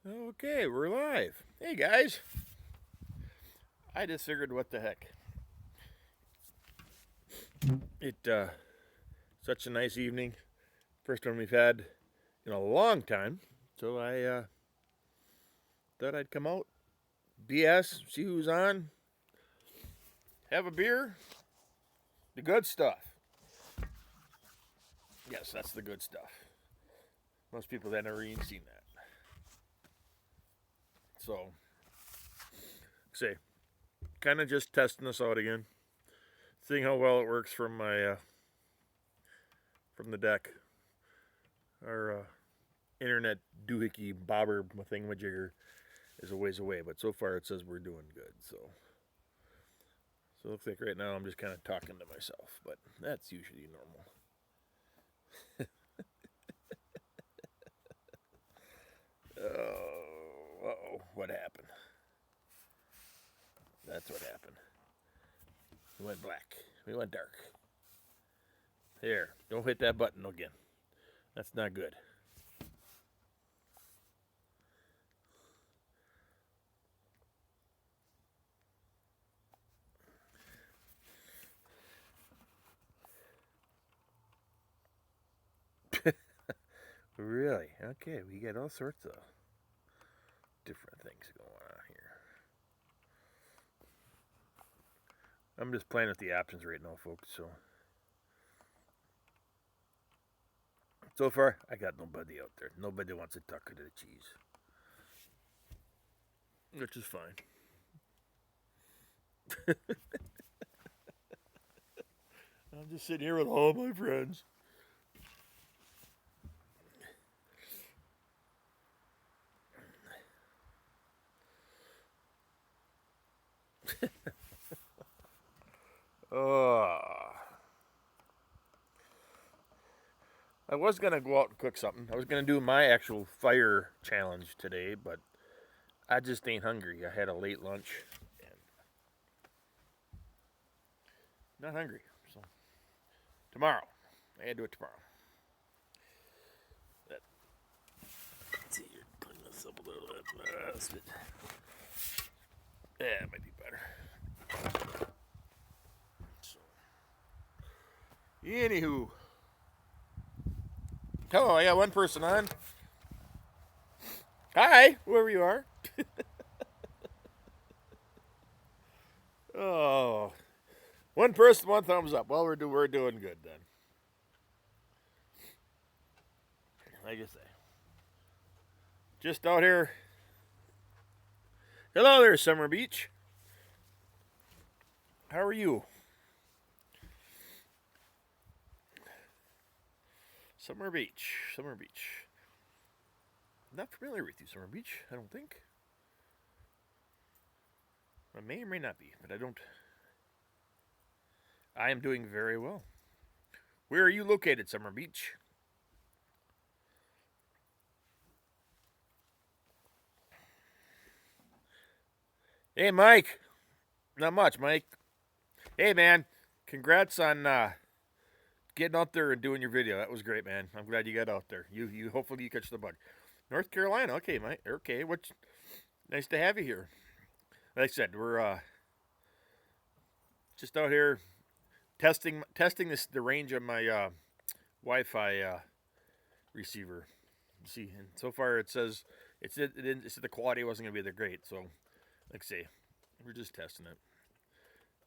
Okay, we're live. Hey guys, I just figured what the heck. It such a nice evening. First one we've had in a long time. So I thought I'd come out, BS, see who's on, have a beer, the good stuff. Yes, that's the good stuff. Most people that never even seen that. So, say, kind of just testing this out again, seeing how well it works from the deck. Our internet doohickey bobber thingamajigger is a ways away, but so far it says we're doing good. So it looks like right now I'm just kind of talking to myself, but that's usually normal. Oh, what happened? That's what happened. We went black. We went dark. Here, don't hit that button again. That's not good. Really? Okay, we got all sorts of different things going on here. I'm just playing with the options right now, folks. So far, I got nobody out there. Nobody wants to tuck to the cheese, which is fine. I'm just sitting here with all my friends. Oh, I was gonna go out and cook something. I was gonna do my actual fire challenge today, but I just ain't hungry. I had a late lunch and not hungry. So tomorrow, I had to do it tomorrow. That, let's see, you're putting this up a little bit. Yeah, it might be better. So, anywho, hello. I got one person on. Hi, whoever you are. Oh, one person, one thumbs up. Well, we're doing good then. Like I say, just out here. Hello there, Summer Beach. How are you? Summer Beach. Summer Beach. I'm not familiar with you, Summer Beach. I don't think. I may or may not be, but I don't. I am doing very well. Where are you located, Summer Beach? Hey, Mike. Not much, Mike. Hey, man. Congrats on getting out there and doing your video. That was great, man. I'm glad you got out there. You hopefully you catch the bug. North Carolina. Okay, Mike. Okay, what's nice to have you here. Like I said, we're just out here testing the range of my Wi-Fi receiver. See, and so far it says it said the quality wasn't gonna be that great. So, like I say, we're just testing it.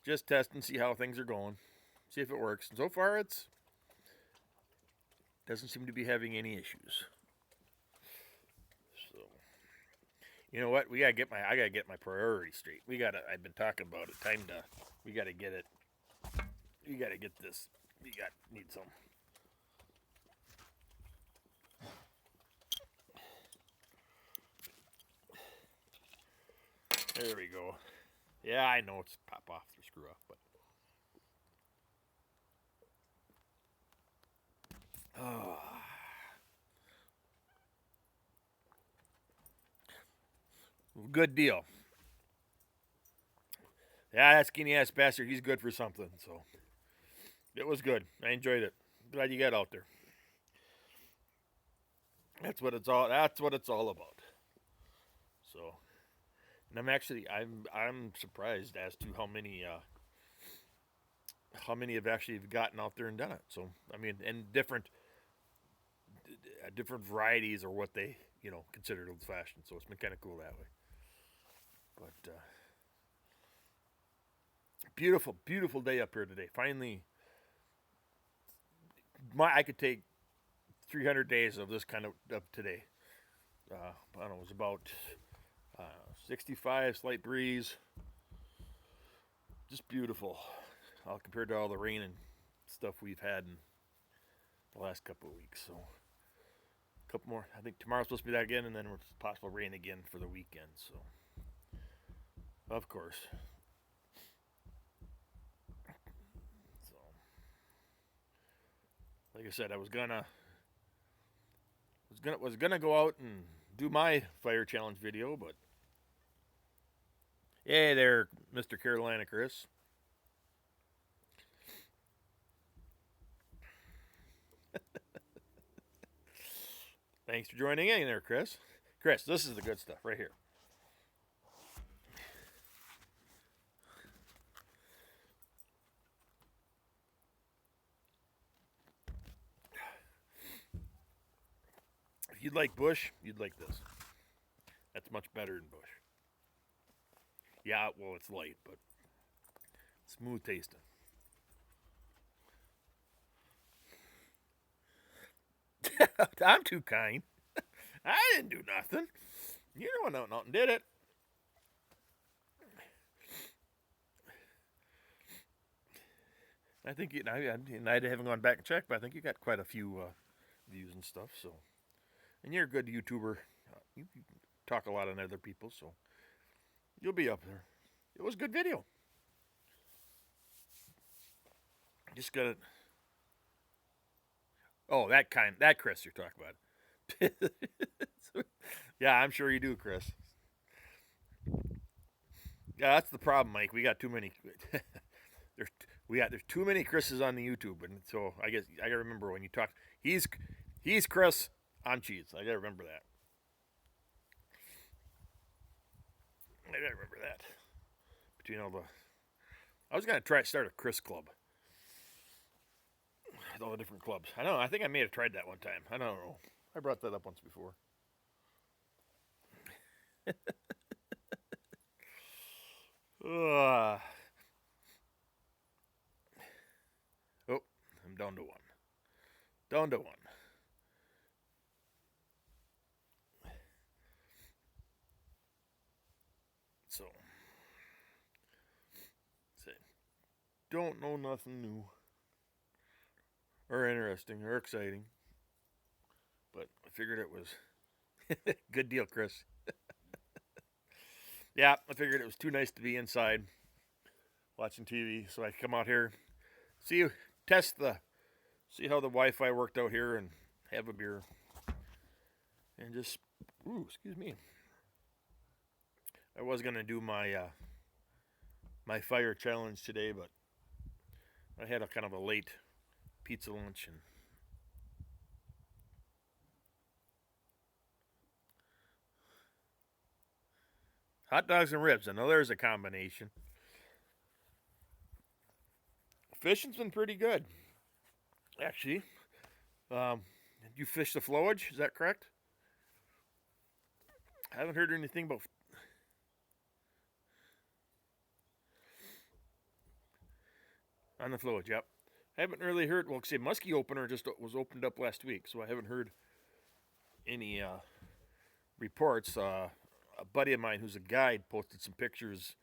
Just testing, see how things are going, see if it works. And so far, it's doesn't seem to be having any issues. So, you know what? I gotta get my priorities straight. I've been talking about it. We gotta get it. We gotta get this. Need some. There we go. Yeah, I know it's pop off or screw off, but oh, good deal. Yeah, that skinny ass bastard. He's good for something. So it was good. I enjoyed it. Glad you got out there. That's what it's all. That's what it's all about. So, and I'm surprised as to how many have actually gotten out there and done it. So I mean, and different varieties are what they considered old fashioned. So it's been kind of cool that way. But beautiful, beautiful day up here today. Finally, I could take 300 days of this kind of today. I don't know. It was about 65, slight breeze. Just beautiful, compared to all the rain and stuff we've had in the last couple of weeks. So, a couple more. I think tomorrow's supposed to be that again, and then it's possible rain again for the weekend. So, of course. So, like I said, I was gonna go out and do my fire challenge video, but hey there, Mr. Carolina Chris. Thanks for joining in there, Chris. Chris, this is the good stuff right here. If you'd like Bush, you'd like this. That's much better than Bush. Yeah, well, it's light, but smooth tasting. I'm too kind. I didn't do nothing. You know nothing did it. I think I haven't gone back and checked, but I think you got quite a few views and stuff. So, and you're a good YouTuber. You talk a lot on other people, so you'll be up there. It was a good video. Just got it. Oh, that Chris you're talking about. Yeah, I'm sure you do, Chris. Yeah, that's the problem, Mike. We got too many. There's too many Chris's on the YouTube, and so I guess I gotta remember when you talk. He's Chris. I'm Cheese. I gotta remember that. I gotta remember that. Between all the, I was gonna try to start a Chris club. With all the different clubs. I know. I think I may have tried that one time. I don't know. I brought that up once before. Oh, I'm down to one. Down to one. So, don't know nothing new or interesting or exciting, but I figured it was good deal, Chris. Yeah, I figured it was too nice to be inside watching TV, so I come out here, see how the Wi-Fi worked out here, and have a beer, and just excuse me. I was gonna do my my fire challenge today, but I had a kind of a late pizza lunch and hot dogs and ribs. I know there's a combination. Fishing's been pretty good, actually. You fish the flowage? Is that correct? I haven't heard anything about. On the flowage, yep. I haven't really heard. Well, say muskie opener just was opened up last week, so I haven't heard any reports. A buddy of mine who's a guide posted some pictures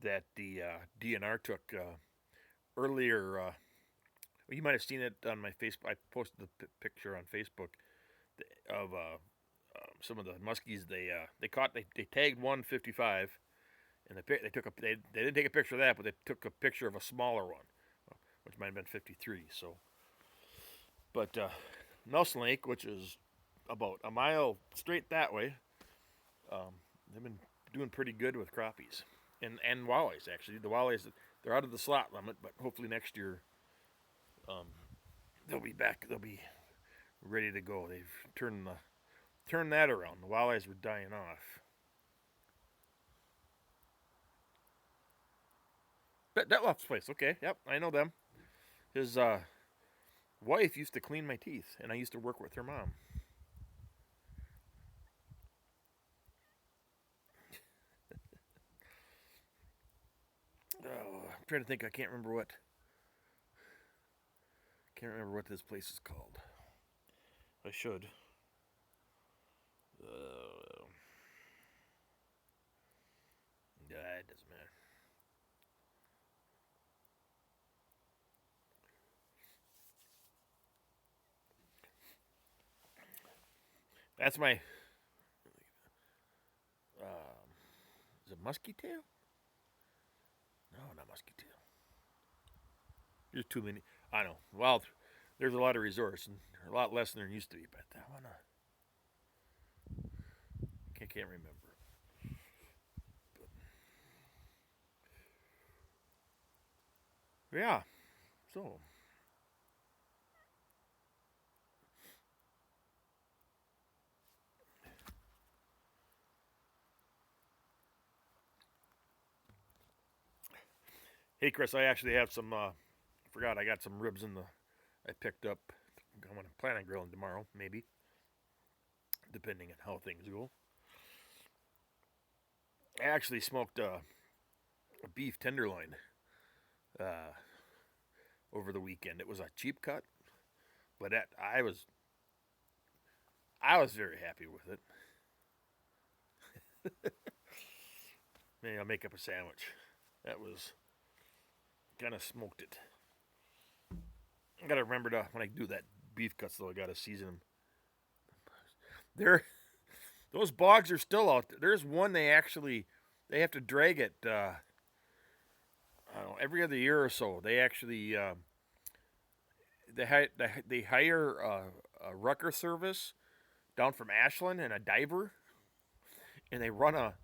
that the DNR took earlier. You might have seen it on my Facebook. I posted the picture on Facebook of some of the muskies they caught. They tagged 155, and they didn't take a picture of that, but they took a picture of a smaller one, which might have been 53. So, but Nelson Lake, which is about a mile straight that way, they've been doing pretty good with crappies and walleyes. Actually, the walleyes they're out of the slot limit, but hopefully next year they'll be back. They'll be ready to go. They've turned that around. The walleyes were dying off. Detlef's place. Okay, yep, I know them. His wife used to clean my teeth, and I used to work with her mom. Oh, I'm trying to think. I can't remember what. Can't remember what this place is called. I should. Yeah, it doesn't matter. That's my. Um, is it musky tail? No, not musky tail. There's too many. I know. Well, there's a lot of resorts, and a lot less than there used to be. But that one, can't remember. Yeah. So. Hey, Chris, I actually have some. Forgot I got some ribs in the. I picked up. I'm gonna plan on grilling tomorrow, maybe, depending on how things go. I actually smoked a beef tenderloin uh, over the weekend. It was a cheap cut, but I was very happy with it. Maybe I'll make up a sandwich. That was kind of smoked it. I gotta remember to when I do that beef cuts though. I gotta season them. There, those bogs are still out there. There's one they have to drag it. I don't know, every other year or so. They actually they hire a rucker service down from Ashland and a diver, and they run a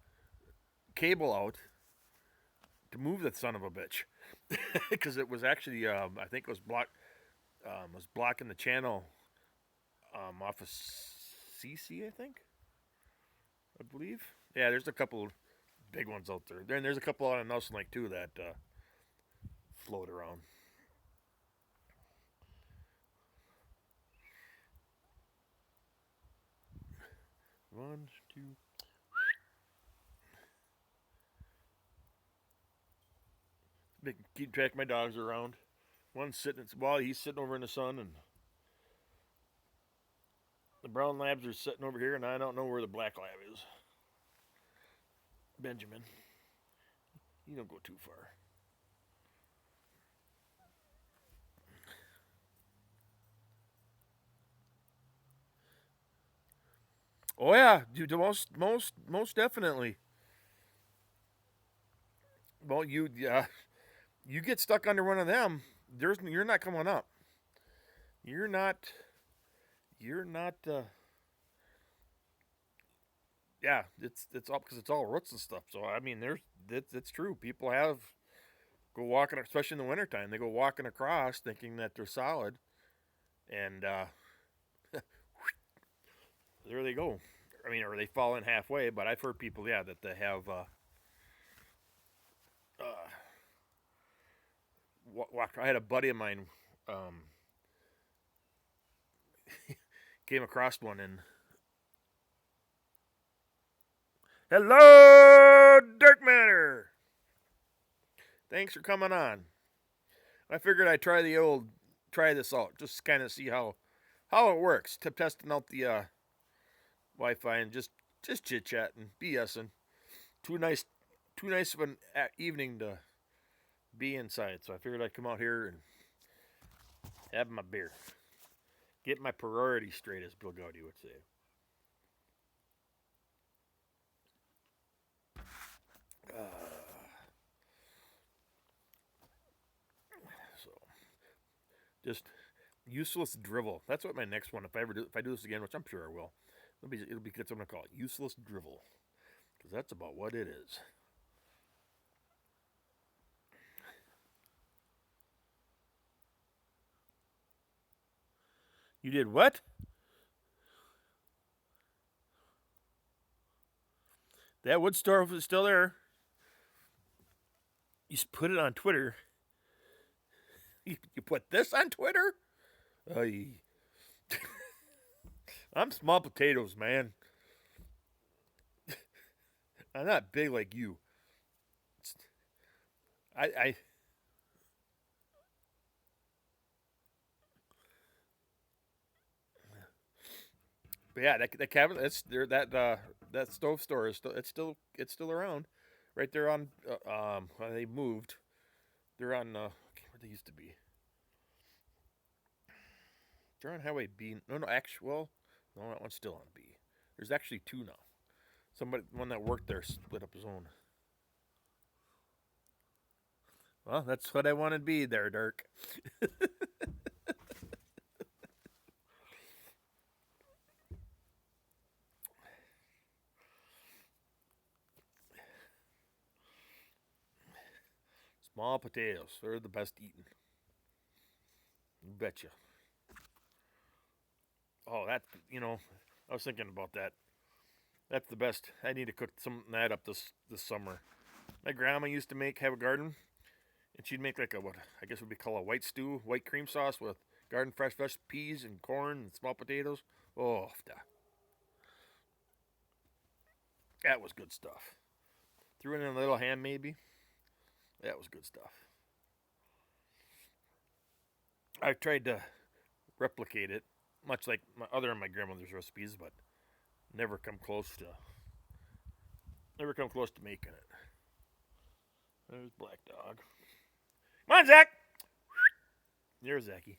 cable out to move that son of a bitch because it was actually I think it was blocking the channel off of CC, I think, I believe. Yeah, there's a couple big ones out there. Then there's a couple out in Nelson Lake too that float around. One, two. Keep track of my dogs around. One's sitting. Well, he's sitting over in the sun, and the brown labs are sitting over here, and I don't know where the black lab is. Benjamin, you don't go too far. Oh yeah, dude, most definitely. Well, you get stuck under one of them. You're not coming up. You're not. You're not. Yeah, it's all because it's all roots and stuff. So I mean, it's true. People have go walking, especially in the wintertime. They go walking across thinking that they're solid, and there they go. I mean, or they fall in halfway. But I've heard people, yeah, that they have uh, walked. I had a buddy of mine came across one and hello, Dirt Matter. Thanks for coming on. I figured I'd try this out, just kind of see how it works. Testing out the Wi-Fi and just chit chatting, BSing. Too nice, too nice of an evening to be inside. So I figured I'd come out here and have my beer, get my priorities straight, as Bill Gaudy would say. So just useless drivel. That's what my next one. If I do this again, which I'm sure I will, it'll be that's what I'm gonna call it, useless drivel, because that's about what it is. You did what? That wood stove is still there. You put it on Twitter. You put this on Twitter? Ay. I'm small potatoes, man. I'm not big like you. I but yeah, that cabin that's there that stove store is still it's still around, right there on well, they moved. They're on where they used to be. They're on Highway B. No, actually, well, no, that one's still on B. There's actually two now. One that worked there split up his own. Well, that's what I wanted to be there, Dirk. Small potatoes, they're the best eating. You betcha. Oh, I was thinking about that. That's the best. I need to cook some of that up this summer. My grandma used to have a garden, and she'd make like a what I guess would be called a white stew, white cream sauce with garden fresh peas and corn and small potatoes. Oh, that was good stuff. Threw in a little ham maybe. That was good stuff. I tried to replicate it, much like my grandmother's recipes, but never come close to making it. There's Black Dog. Come on, Zach. There's Zachy.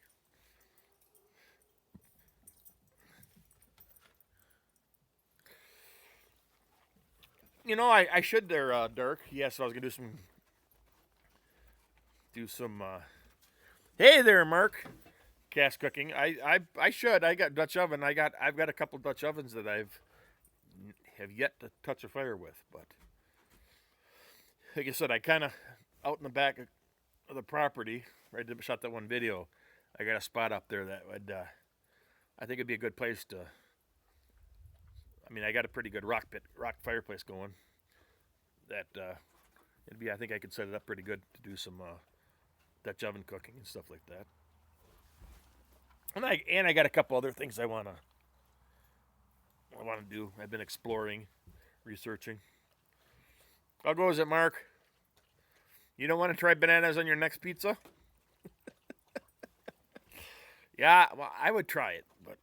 I should there, Dirk. Yes, I was gonna do some. Hey there, Mark. Cast cooking. I should. I got Dutch oven. I've got a couple Dutch ovens that have yet to touch a fire with, but like I said, I kind of out in the back of the property. Right, I shot that one video. I got a spot up there that would. I think it'd be a good place to. I mean, I got a pretty good rock fireplace going. That it'd be. I think I could set it up pretty good to do some Dutch oven cooking and stuff like that. And I got a couple other things I wanna do. I've been exploring, researching. How goes it, Mark? You don't want to try bananas on your next pizza? Yeah, well, I would try it, but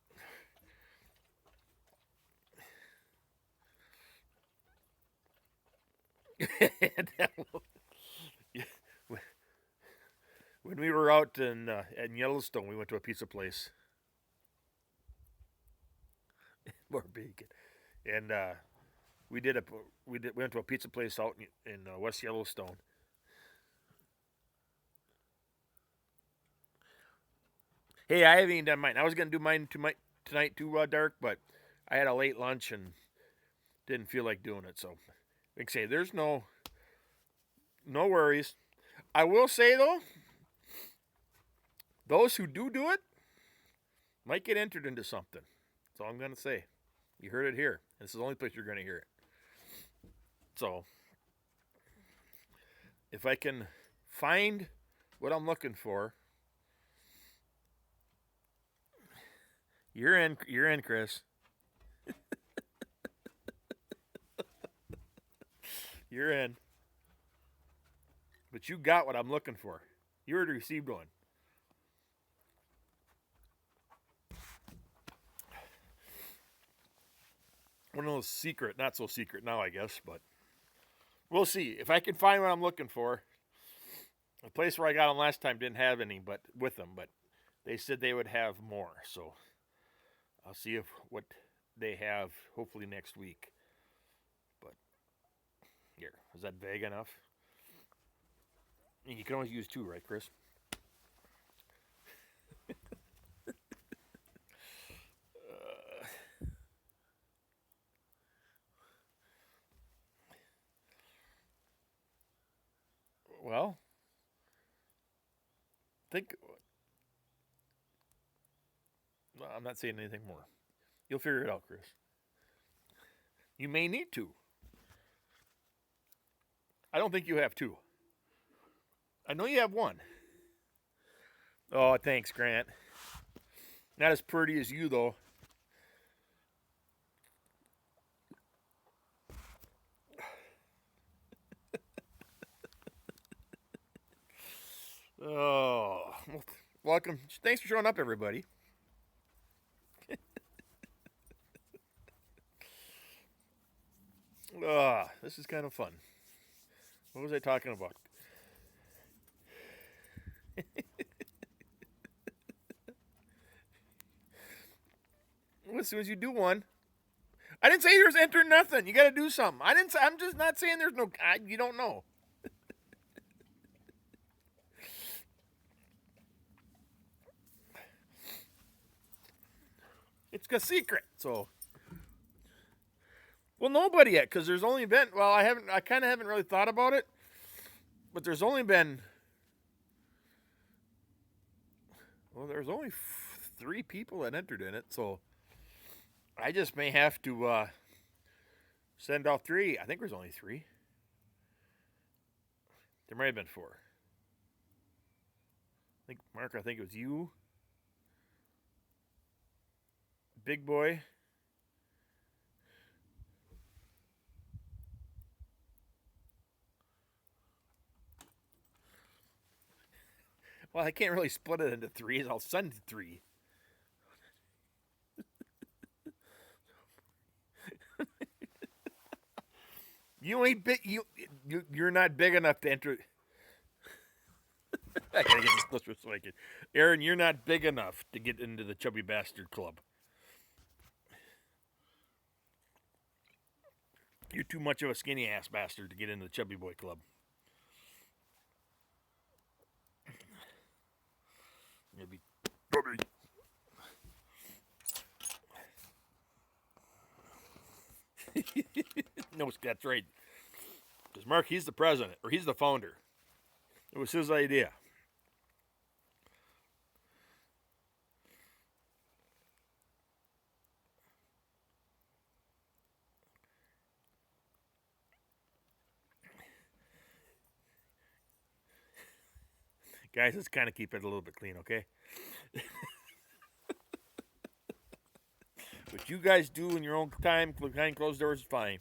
when we were out in Yellowstone, we went to a pizza place. More bacon, and we went to a pizza place out in West Yellowstone. Hey, I haven't even done mine. I was gonna do mine tonight too, Dark, but I had a late lunch and didn't feel like doing it. So, like I say, there's no worries. I will say though, those who do it might get entered into something. That's all I'm gonna say. You heard it here. This is the only place you're gonna hear it. So, if I can find what I'm looking for, you're in, Chris. You're in. But you got what I'm looking for. You already received one. One of those secret, not so secret now, I guess, but we'll see. If I can find what I'm looking for, the place where I got them last time didn't have any but with them, but they said they would have more. So I'll see what they have hopefully next week. But here, is that vague enough? You can always use two, right, Chris? Well, think. Well, I'm not saying anything more. You'll figure it out, Chris. You may need to. I don't think you have to. I know you have one. Oh, thanks, Grant. Not as pretty as you, though. Oh, well, welcome. Thanks for showing up, everybody. This is kind of fun. What was I talking about? Well, as soon as you do one, I didn't say there's enter nothing. You got to do something. I didn't. I'm just not saying there's no. You don't know. It's a secret. So, well, nobody yet because there's only been. Well, I haven't. I kind of haven't really thought about it, but there's only been. Well, there's only 3 people that entered in it, so I just may have to send off 3. I think there's only 3. There might have been 4. I think Mark. I think it was you, Big Boy. Well, I can't really split it into 3s. I'll send 3. You ain't big. You're not big enough to enter. I gotta get this closer so I can. Aaron, you're not big enough to get into the Chubby Bastard Club. You're too much of a skinny ass bastard to get into the Chubby Boy Club. Maybe. No, that's right. Because Mark, he's the president, or he's the founder. It was his idea. Guys, let's kind of keep it a little bit clean, okay? What you guys do in your own time behind closed doors is fine.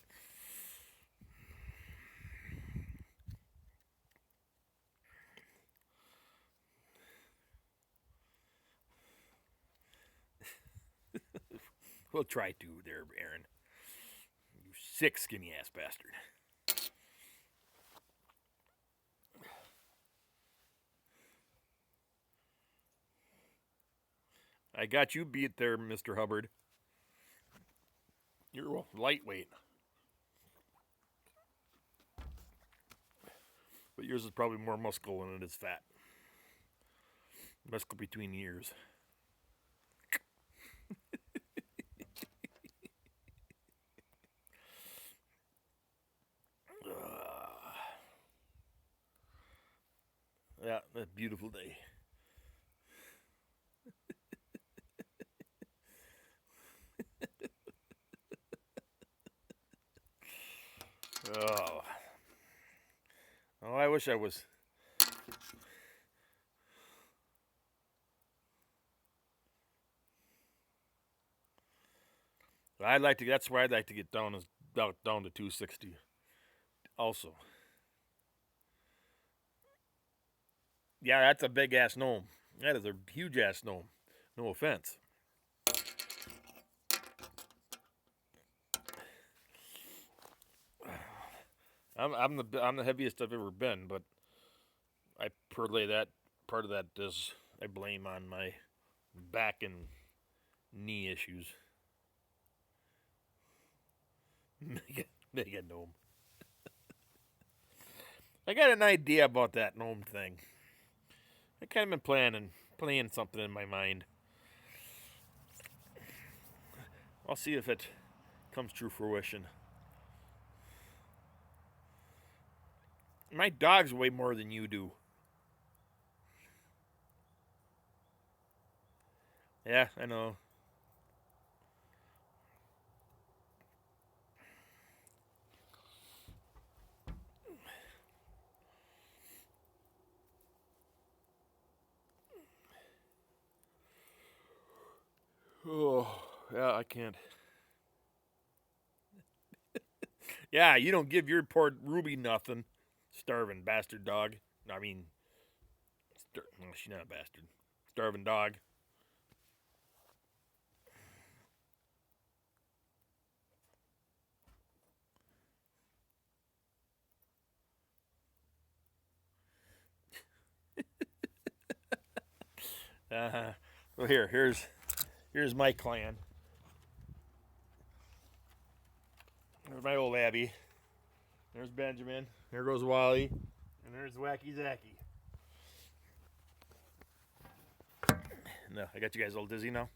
We'll try to there, Aaron. You sick, skinny ass bastard. I got you beat there, Mr. Hubbard. You're lightweight. But yours is probably more muscle than it is fat. Muscle between the ears. Yeah, a beautiful day. Oh. Oh, I wish I was. I'd like to. That's where I'd like to get down is down to 260. Also. Yeah, that's a big ass gnome. That is a huge ass gnome. No offense. I'm the heaviest I've ever been, but I parlay that part of that is I blame on my back and knee issues. Mega gnome. I got an idea about that gnome thing. I kind of been playing something in my mind. I'll see if it comes true fruition. My dogs weigh more than you do. Yeah, I know. Yeah, I can't. Yeah, you don't give your poor Ruby nothing. Starving bastard dog. I mean, no, she's not a bastard. Starving dog. Well, here's my clan. There's my old Abby. There's Benjamin. There goes Wally. And there's Wacky Zacky. No, I got you guys all dizzy now.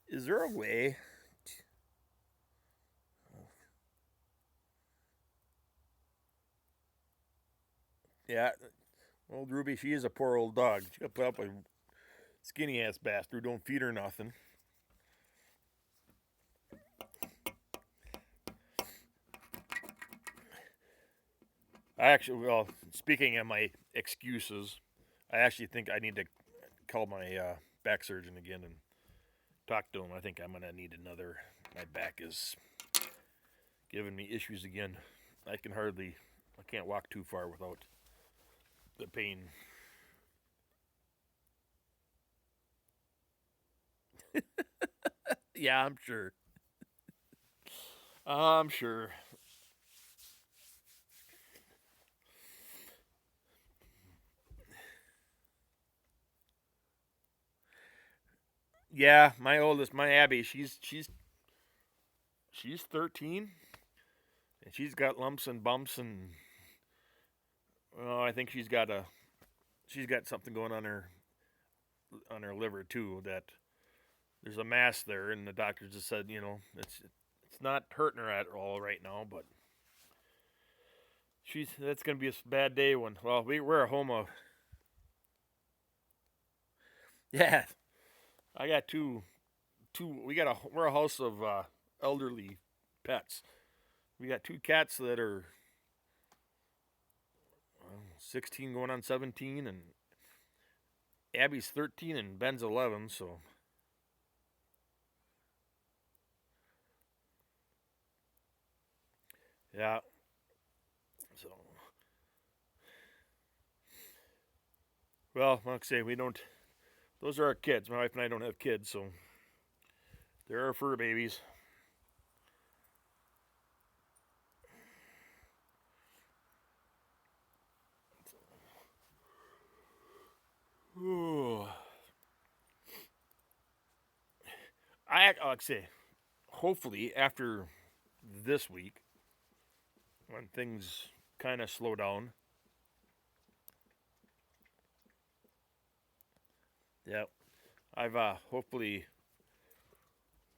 Is there a way? Yeah, old Ruby, she is a poor old dog. She got put up with skinny ass bastard. Don't feed her nothing. I actually, well, speaking of my excuses, I actually think I need to call my back surgeon again and talk to him. I think I'm gonna need another. My back is giving me issues again. I can't walk too far without the pain. Yeah, I'm sure. I'm sure. Yeah, my oldest, my Abby, she's 13, and she's got lumps and bumps, and well, I think she's got something going on her liver too. That there's a mass there, and the doctor just said, it's not hurting her at all right now, but that's gonna be a bad day when we're a home of yeah. I got we're a house of elderly pets. We got two cats that are 16 going on 17, and Abby's 13 and Ben's 11, so yeah. So well, like I say, we don't. Those are our kids. My wife and I don't have kids, so they're our fur babies. Ooh. Like I say, hopefully after this week, when things kind of slow down. Yeah, I've hopefully,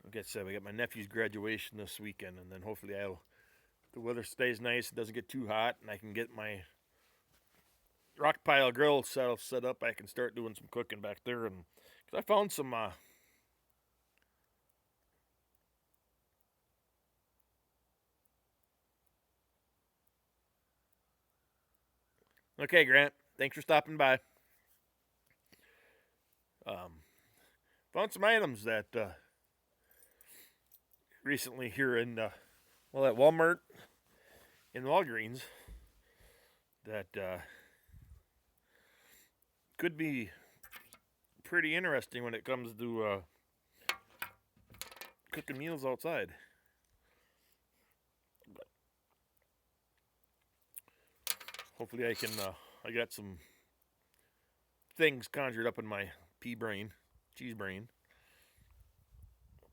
like I said, we got my nephew's graduation this weekend, and then hopefully the weather stays nice, it doesn't get too hot, and I can get my rock pile grill set up. I can start doing some cooking back there, and cause I found some. Okay, Grant, thanks for stopping by. Um, Found some items that recently here in at Walmart in Walgreens that could be pretty interesting when it comes to cooking meals outside. But hopefully, I can. I got some things conjured up in my cheese brain.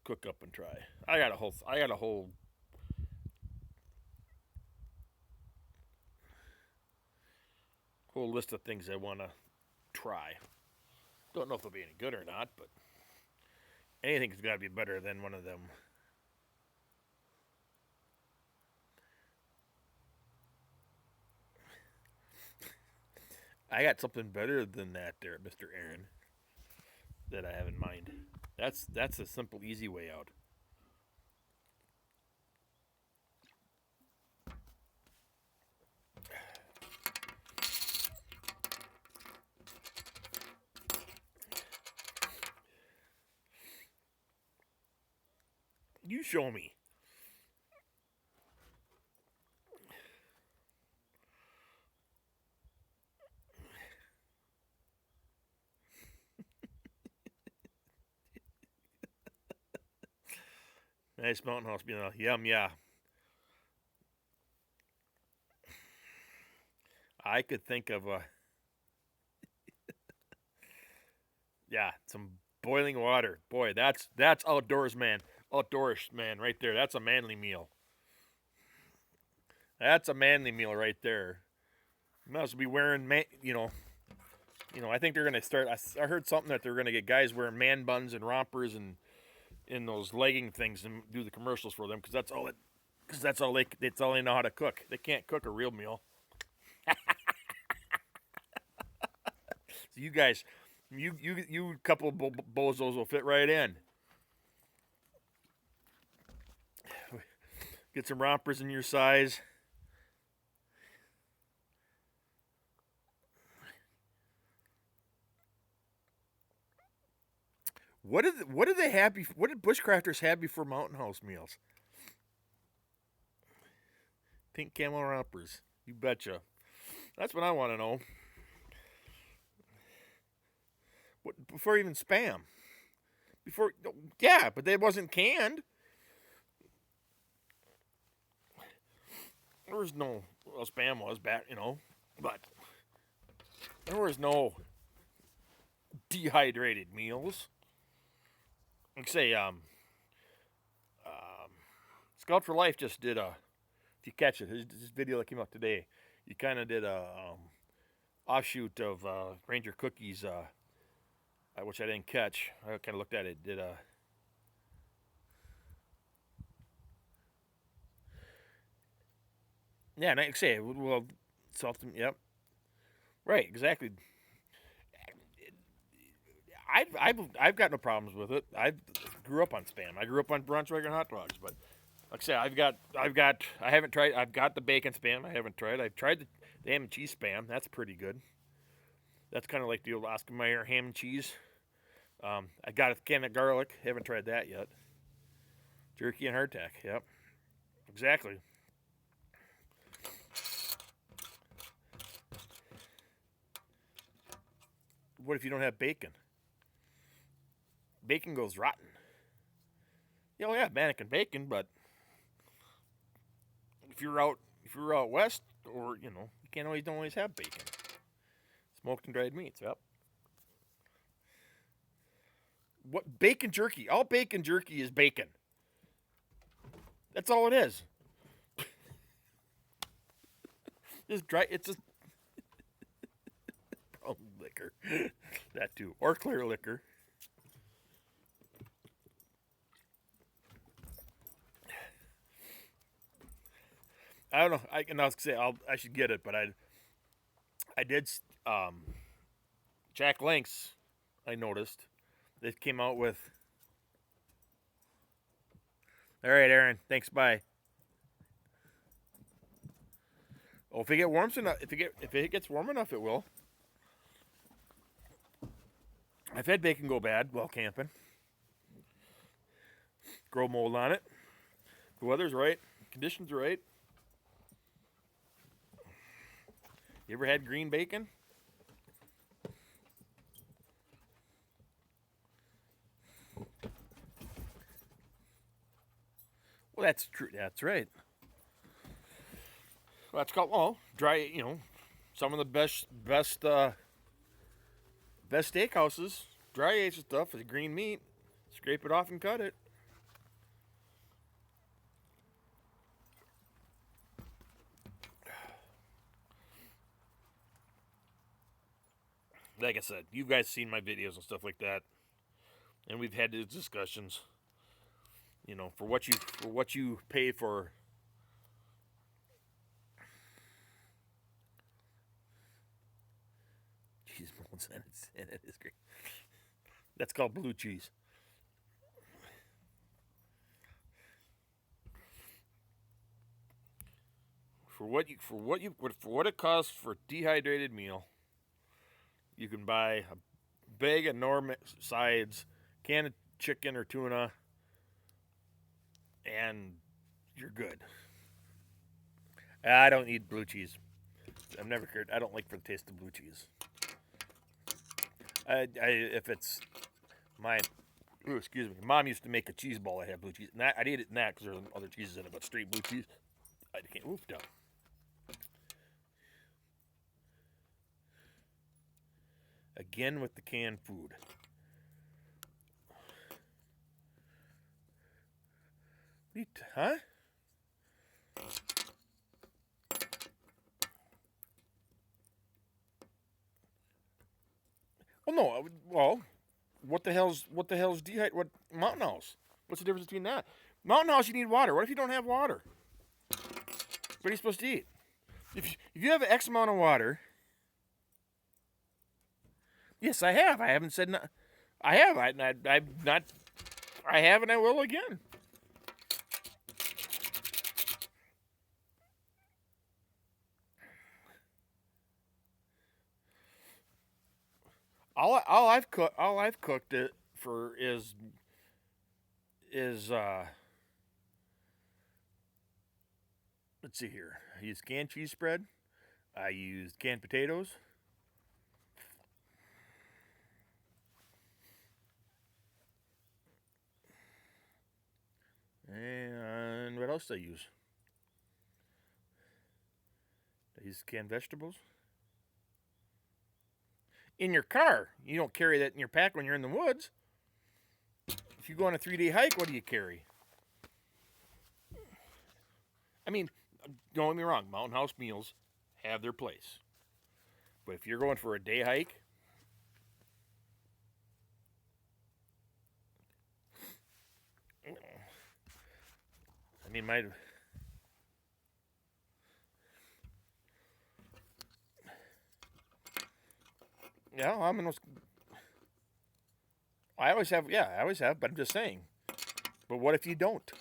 Cook up and try. I got a whole list of things I want to try. Don't know if they'll be any good or not, but anything's got to be better than one of them. I got something better than that, there, Mr. Aaron, that I have in mind. That's a simple, easy way out. You show me. Nice Mountain House meal. Yum, yeah. I could think of a yeah, some boiling water. Boy, that's outdoors, man. Outdoors, man, right there. That's a manly meal. That's a manly meal right there. You might as well be wearing, I think they're gonna start. I heard something that they're gonna get guys wearing man buns and rompers and in those legging things and do the commercials for them because that's all it. Because that's all they know how to cook. They can't cook a real meal. So you guys, you couple bozos will fit right in. Get some rompers in your size. What did they have? What did bushcrafters have before Mountain House meals? Pink camel rompers. You betcha. That's what I want to know. What before even Spam? Before, yeah, but it wasn't canned. There was no Spam was back, but there was no dehydrated meals. Like say, Scout for Life just did a. If you catch it, this video that came out today, you kind of did a offshoot of Ranger Cookies, which I didn't catch. I kind of looked at it. Did a. Yeah, and I say, well, something. Yep. Right. Exactly. I've got no problems with it. I grew up on Spam. I grew up on brunch, regular hot dogs. But like I say, I haven't tried. I've got the bacon Spam. I haven't tried. I've tried the ham and cheese Spam. That's pretty good. That's kind of like the old Oscar Mayer ham and cheese. I got a can of garlic. Haven't tried that yet. Jerky and hardtack. Yep, exactly. What if you don't have bacon? Bacon goes rotten. Yeah, well, yeah, mannequin bacon, but if you're out west, or you can't always don't always have bacon. Smoked and dried meats. Yep. What bacon jerky? All bacon jerky is bacon. That's all it is. Just dry. It's just liquor. That too, or clear liquor. I don't know. I was say I should get it, but I did. Jack Link's. I noticed they came out with. All right, Aaron. Thanks. Bye. Oh, if it gets warm enough, if it gets warm enough, it will. I've had bacon go bad while camping. Grow mold on it. The weather's right. Conditions are right. You ever had green bacon? Well, that's true. That's right. Well, that's called dry. Some of the best steakhouses, dry aged stuff is green meat. Scrape it off and cut it. Like I said, you guys seen my videos and stuff like that, and we've had these discussions. For what you pay for. Cheese molds and it is great. That's called blue cheese. For what it costs for a dehydrated meal, you can buy a bag of Norm sides, can of chicken or tuna, and you're good. I don't eat blue cheese. I've never cared. I don't like for the taste of blue cheese. If it's my, ooh, excuse me, mom used to make a cheese ball that had blue cheese. And I'd eat it in that because there's other cheeses in it, but straight blue cheese, I can't. Oof, down. Again with the canned food. Huh? Well, no. Well, what the hell's what Mountain House? What's the difference between that? Mountain House, you need water. What if you don't have water? What are you supposed to eat? If you have X amount of water, yes, I have. I haven't said no. I have. I've not. I have, and I will again. All I've cooked it for is let's see here. I use canned cheese spread. I use canned potatoes. And what else do I use? I use canned vegetables. In your car, you don't carry that in your pack when you're in the woods. If you go on a 3-day hike, what do you carry? I mean, don't get me wrong, Mountain House meals have their place. But if you're going for a day hike, I mean, yeah, I always have, yeah, I always have, but I'm just saying. But what if you don't?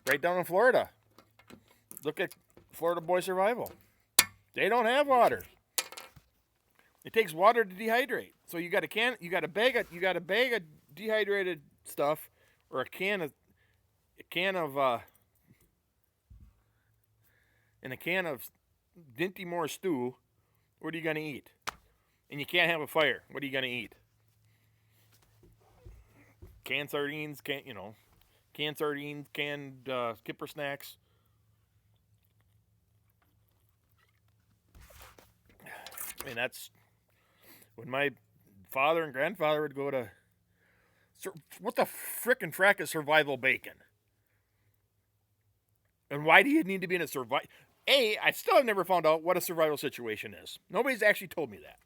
Right down in Florida, look at Florida Boy Survival. They don't have water. It takes water to dehydrate. So you got a bag of dehydrated stuff, or and a can of Dinty Moore stew. What are you gonna eat? And you can't have a fire. What are you gonna eat? Canned sardines, canned skipper snacks. I mean, that's when my father and grandfather would go to. What the frickin' frack is survival bacon? And why do you need to be in a survival? I still have never found out what a survival situation is. Nobody's actually told me that.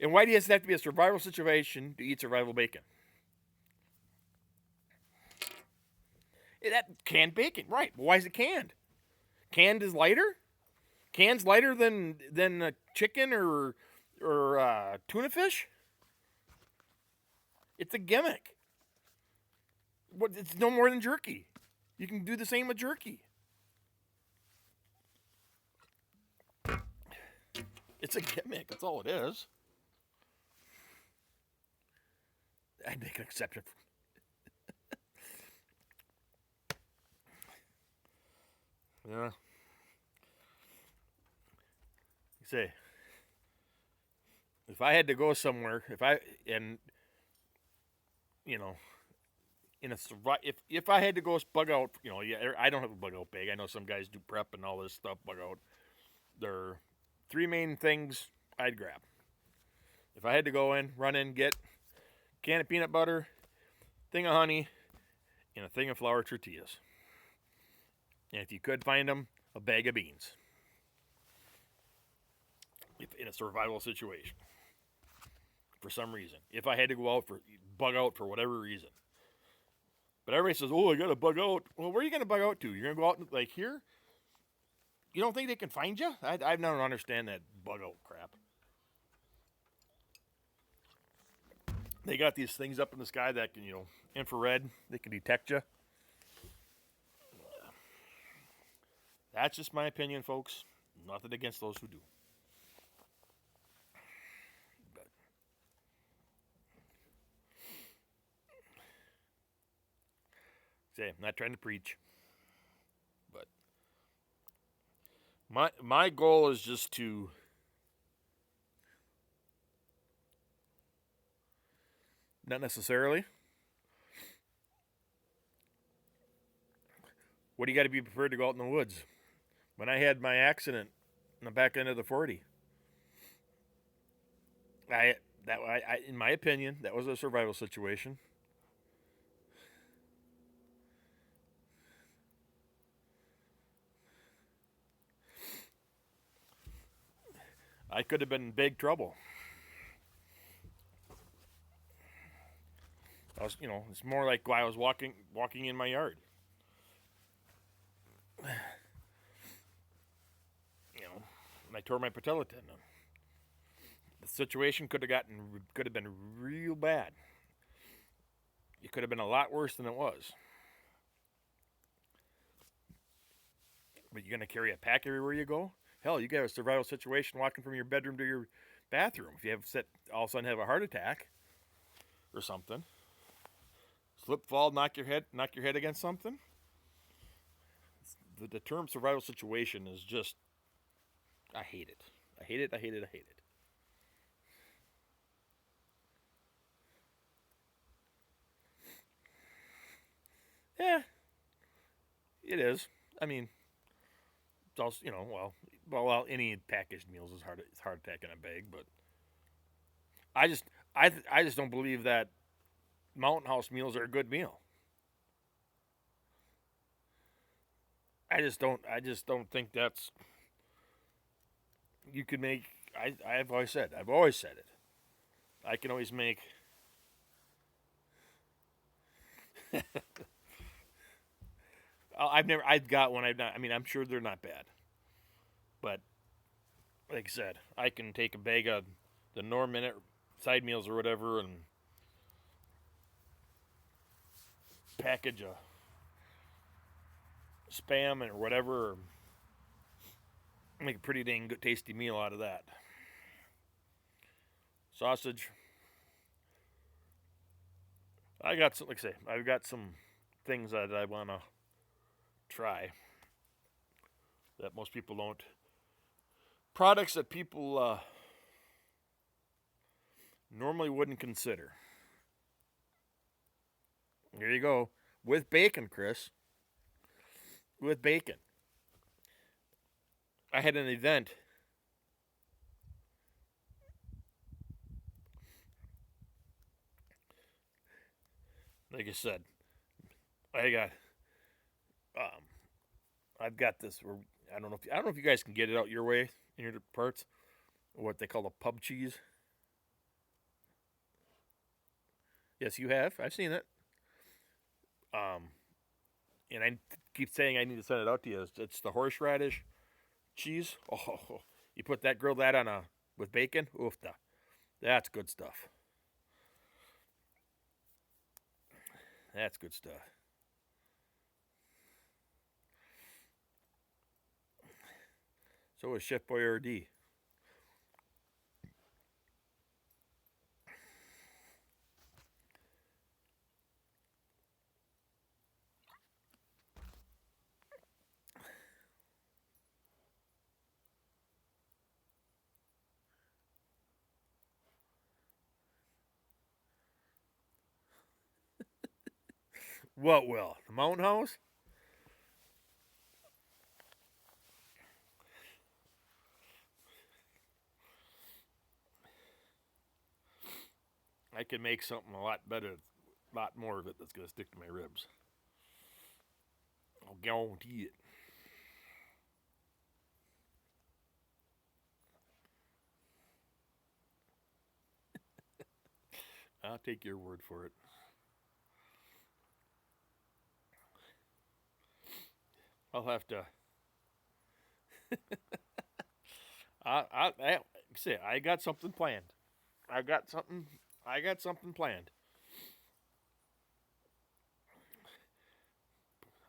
And why does it have to be a survival situation to eat survival bacon? That canned bacon, right? Why is it canned? Canned is lighter. Canned's lighter than chicken or tuna fish. It's a gimmick. It's no more than jerky. You can do the same with jerky. It's a gimmick. That's all it is. I'd make an exception. Yeah. You say, if I had to go somewhere, you know, if I had to go bug out, yeah, I don't have a bug out bag. I know some guys do prep and all this stuff bug out. There are three main things I'd grab. If I had to go in, run in, get a can of peanut butter, thing of honey, and a thing of flour tortillas. And if you could find them, a bag of beans. If in a survival situation. For some reason. If I had to go out bug out for whatever reason. But everybody says, oh, I got to bug out. Well, where are you going to bug out to? You're going to go out like here? You don't think they can find you? I don't understand that bug out crap. They got these things up in the sky that can, infrared, they can detect you. That's just my opinion, folks. Nothing against those who do. But Say, I'm not trying to preach, but my goal is just to not necessarily. What do you got to be prepared to go out in the woods? When I had my accident in the back end of the 40, in my opinion, that was a survival situation. I could have been in big trouble. It's more like I was walking in my yard. And I tore my patella tendon. The situation could have been real bad. It could have been a lot worse than it was. But you're gonna carry a pack everywhere you go? Hell, you got a survival situation walking from your bedroom to your bathroom. If you all of a sudden have a heart attack or something, slip, fall, knock your head against something. The term survival situation is just, I hate it. I hate it. I hate it. I hate it. Yeah, it is. I mean, it's also any packaged meals is hard. It's hard attack in a bag, but I just I just don't believe that Mountain House meals are a good meal. I just don't think that's you could make. I've always said it. I can always make. I've got one. I've not. I mean, I'm sure they're not bad, but like I said, I can take a bag of the Norman side meals or whatever and package a spam or whatever, or make a pretty dang good, tasty meal out of that. Sausage. I got some, like I say, I've got some things that I want to try that most people don't. Products that people normally wouldn't consider. Here you go. With bacon, Chris. With bacon. I had an event. Like I said, I got I've got this. I don't know if you guys can get it out your way in your parts. What they call a pub cheese. Yes, you have. I've seen it. Um, and I keep saying I need to send it out to you. It's the horseradish cheese. Oh, you put that grill that on with bacon. Oof, that's good stuff. That's good stuff. So is Chef Boyardee. What will? The Mountain House? I can make something a lot better, a lot more of it that's going to stick to my ribs. I'll guarantee it. I'll take your word for it. I'll have to. I say I got something planned. I got something. I got something planned.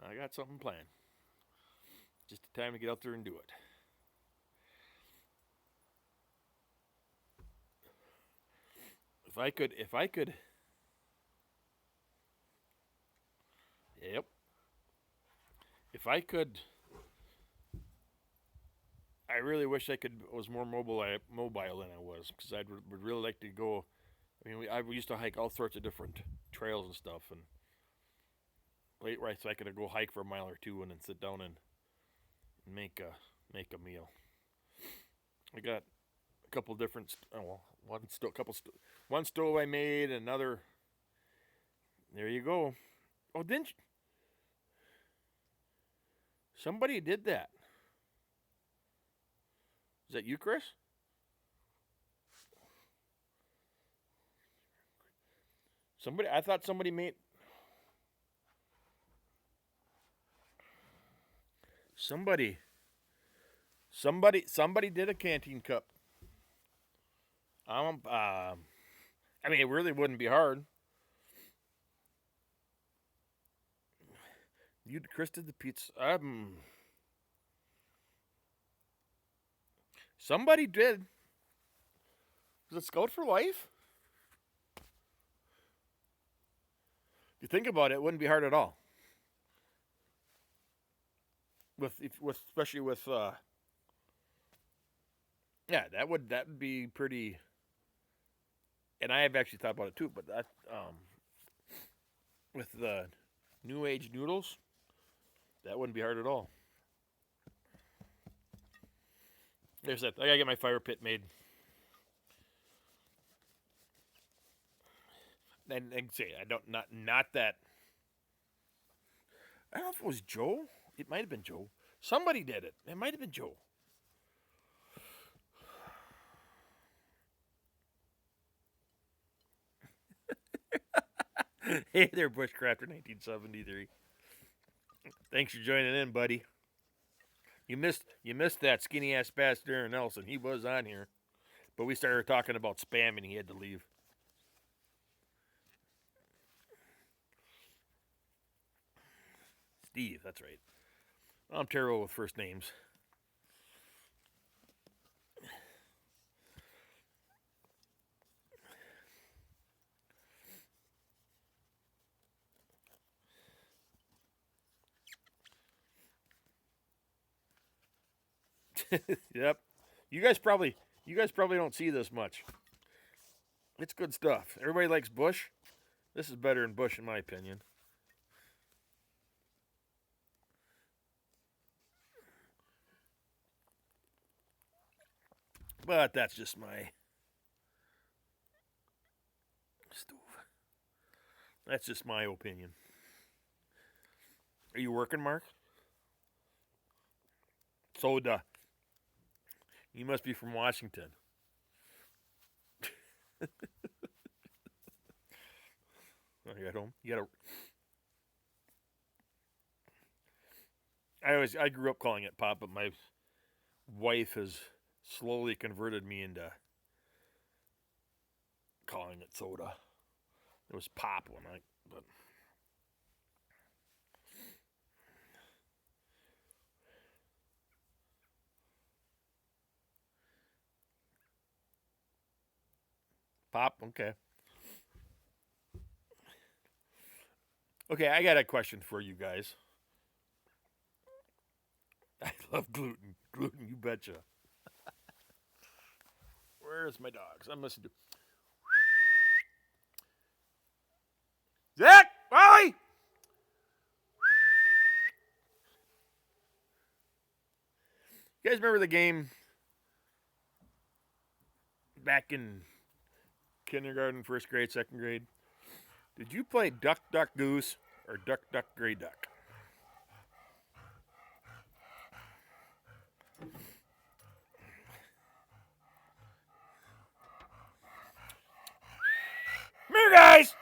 I got something planned. Just the time to get out there and do it. If I could. Yep. if I could, I really wish I was more mobile than I was, because I would really like to go. I mean, we used to hike all sorts of different trails and stuff, and late right, so I could go hike for a mile or two and then sit down and make a meal. I got a couple different, one stove I made, another. There you go. Oh, didn't you? Somebody did that. Is that you, Chris? I thought somebody made. Somebody did a canteen cup. I mean, it really wouldn't be hard. Chris did the pizza. Somebody did. Was it Scout for Life? If you think about it, it wouldn't be hard at all. Especially with yeah, that would be pretty. And I have actually thought about it too, but that with the new age noodles, that wouldn't be hard at all. There's that. I gotta get my fire pit made. And say I don't not that. I don't know if it was Joe. It might have been Joe. Somebody did it. It might have been Joe. Hey there, Bushcrafter 1973. Thanks for joining in, buddy. You missed that skinny ass bastard Darren Nelson. He was on here, but we started talking about spam and he had to leave. Steve, that's right. I'm terrible with first names. Yep. You guys probably don't see this much. It's good stuff. Everybody likes Bush. This is better than Bush in my opinion. But that's just my stove. That's just my opinion. Are you working, Mark? Soda. You must be from Washington. I got home. You gotta. I grew up calling it pop, but my wife has slowly converted me into calling it soda. It was pop but pop, okay. Okay, I got a question for you guys. I love gluten. Gluten, you betcha. Where's my dogs? I'm listening to. Zach! Molly! You guys remember the game back in kindergarten, first grade, second grade? Did you play Duck, Duck, Goose or Duck, Duck, Gray Duck? Come here, guys!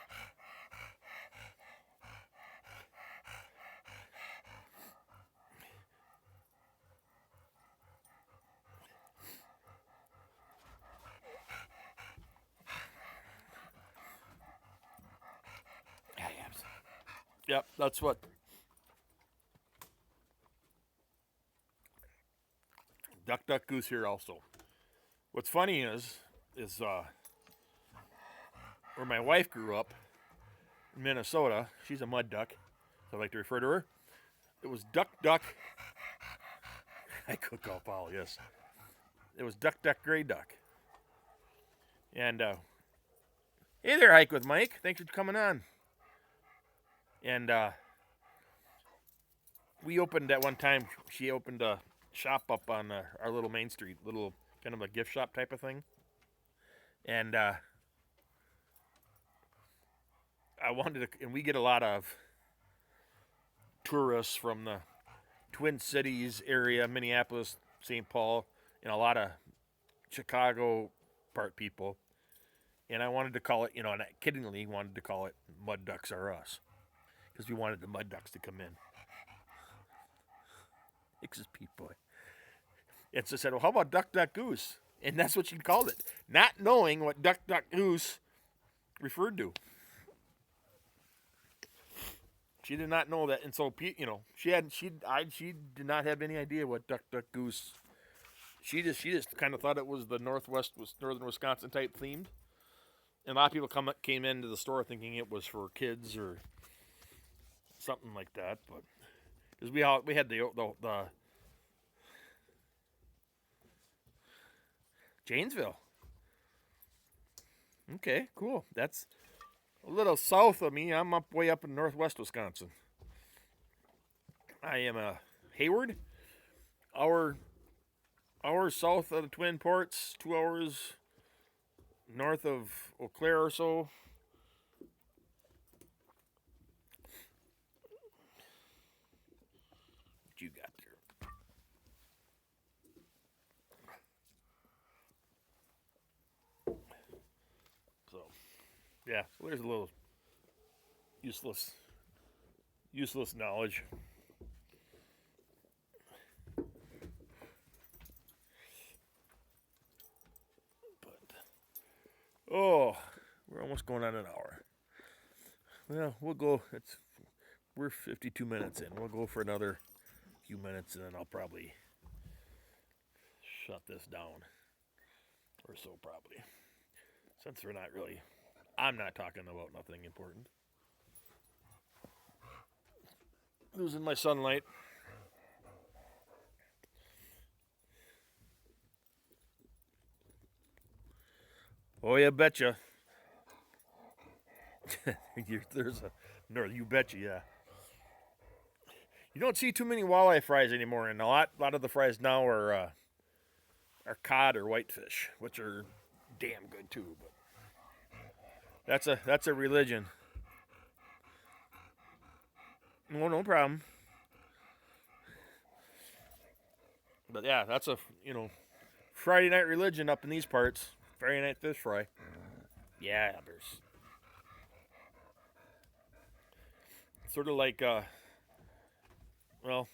Yep, that's what. Duck, Duck, Goose here also. What's funny is where my wife grew up in Minnesota. She's a mud duck, so I like to refer to her. It was Duck Duck. I could call Paul, yes. It was Duck Duck Gray Duck. And hey there, Hike with Mike. Thanks for coming on. And we opened at one time. She opened a shop up on our little main street, little kind of a gift shop type of thing. And I wanted to, and we get a lot of tourists from the Twin Cities area, Minneapolis, St. Paul, and a lot of Chicago part people. And I wanted to call it, and I kiddingly wanted to call it Mud Ducks Are Us. Because we wanted the Mud Ducks to come in. X's Pete Boy. And so I said, well, how about Duck Duck Goose? And that's what she called it. Not knowing what Duck Duck Goose referred to. She did not know that. And so, she did not have any idea what Duck Duck Goose. She just kind of thought it was the northern Wisconsin type themed. And a lot of people came into the store thinking it was for kids or something like that, but because we had the Janesville. Okay, cool. That's a little south of me. I'm way up in northwest Wisconsin. I am a Hayward. Hour south of the Twin Ports, 2 hours north of Eau Claire or so. What you got there? So, yeah, so there's a little useless knowledge. Oh, we're almost going on an hour. Well, we'll go. We're 52 minutes in. We'll go for another few minutes, and then I'll probably shut this down. Or so, probably. Since I'm not talking about nothing important. Losing my sunlight. Oh, yeah, betcha. There's a north. You betcha, yeah. You don't see too many walleye fries anymore, and a lot of the fries now are cod or whitefish, which are damn good too. But that's a religion. No problem. But yeah, that's a Friday night religion up in these parts. Friday night fish fry. Yeah, there's sort of like more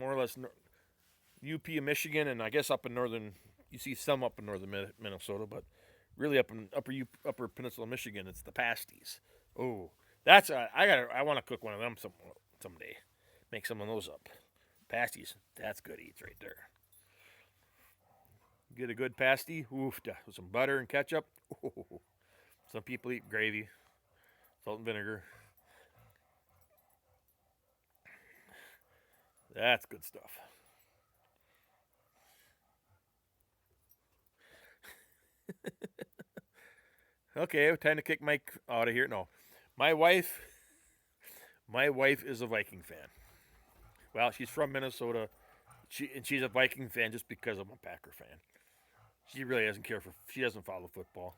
or less UP of Michigan, and I guess up in northern. You see some up in northern Minnesota, but really up in upper Peninsula Michigan, it's the pasties. Oh, that's I want to cook one of them someday. Make some of those up. Pasties, that's good eats right there. Get a good pasty, with some butter and ketchup. Ooh. Some people eat gravy, salt and vinegar. That's good stuff. Okay, time to kick Mike out of here. No, my wife is a Viking fan. Well, she's from Minnesota. She's a Viking fan just because I'm a Packer fan. She really doesn't care she doesn't follow football.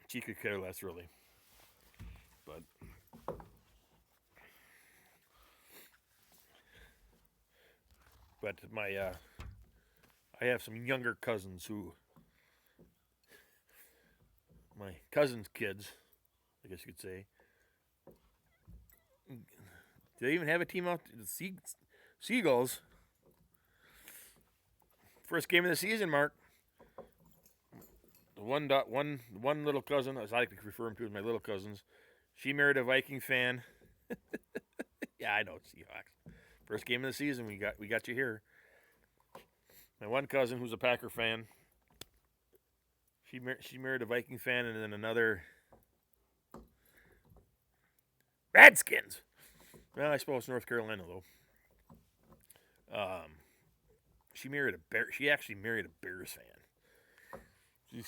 She could care less, really. But I have some younger cousins my cousin's kids, I guess you could say. Do they even have a team out? The Seagulls. First game of the season, Mark. The one little cousin, as I like to refer them to as my little cousins, she married a Viking fan. Yeah, I know, Seahawks. First game of the season, we got you here. My one cousin, who's a Packer fan, she married a Viking fan, and then another Redskins. Well, I suppose North Carolina though. Um, she married a bear. She actually married a Bears fan. Jeez.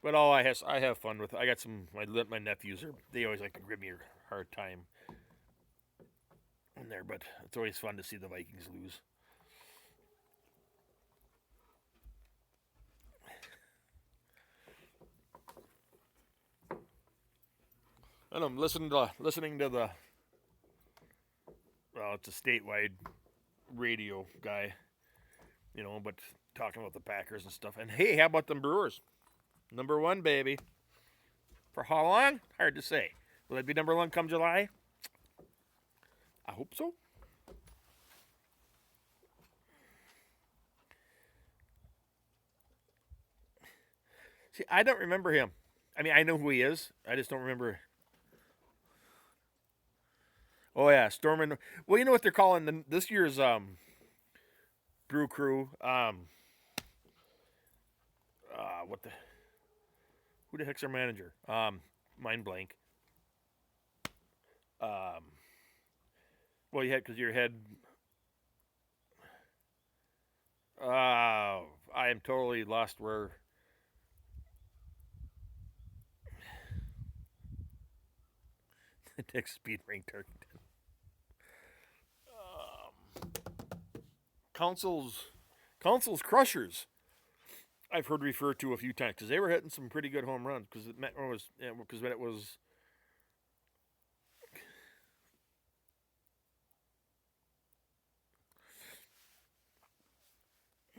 But all I have fun with. I got some my nephews are they always like to give me a hard time in there, but it's always fun to see the Vikings lose. And I'm listening to the well, it's a statewide radio guy, but talking about the Packers and stuff. And hey, how about them Brewers? Number one, baby. For how long? Hard to say. Will it be number one come July? I hope so. See, I don't remember him. I mean, I know who he is. I just don't remember. Oh yeah, Stormin. Well, you know what they're calling this year's Brew Crew. What the? Who the heck's their manager? Mind blank. Um, well, you had because your head. I am totally lost where. Texas Speed Ring Turkington. Council's Crushers. I've heard referred to a few times because they were hitting some pretty good home runs because when it was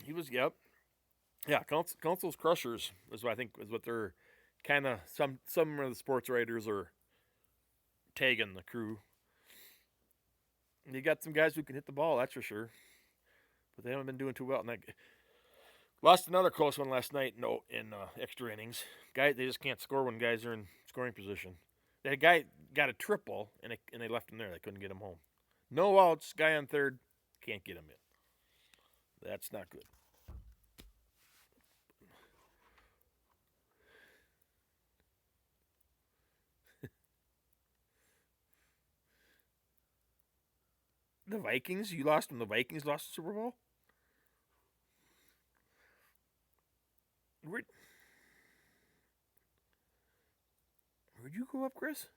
he was yeah Council's Crushers is what I think is what they're kind of some of the sports writers are tagging the crew. And you got some guys who can hit the ball, that's for sure, but they haven't been doing too well. And lost another close one last night. No, in extra innings. They just can't score when guys are in scoring position. That guy got a triple, and they left him there. They couldn't get him home. No outs. Guy on third, can't get him in. That's not good. The Vikings? You lost when the Vikings lost the Super Bowl? Where'd you go up, Chris?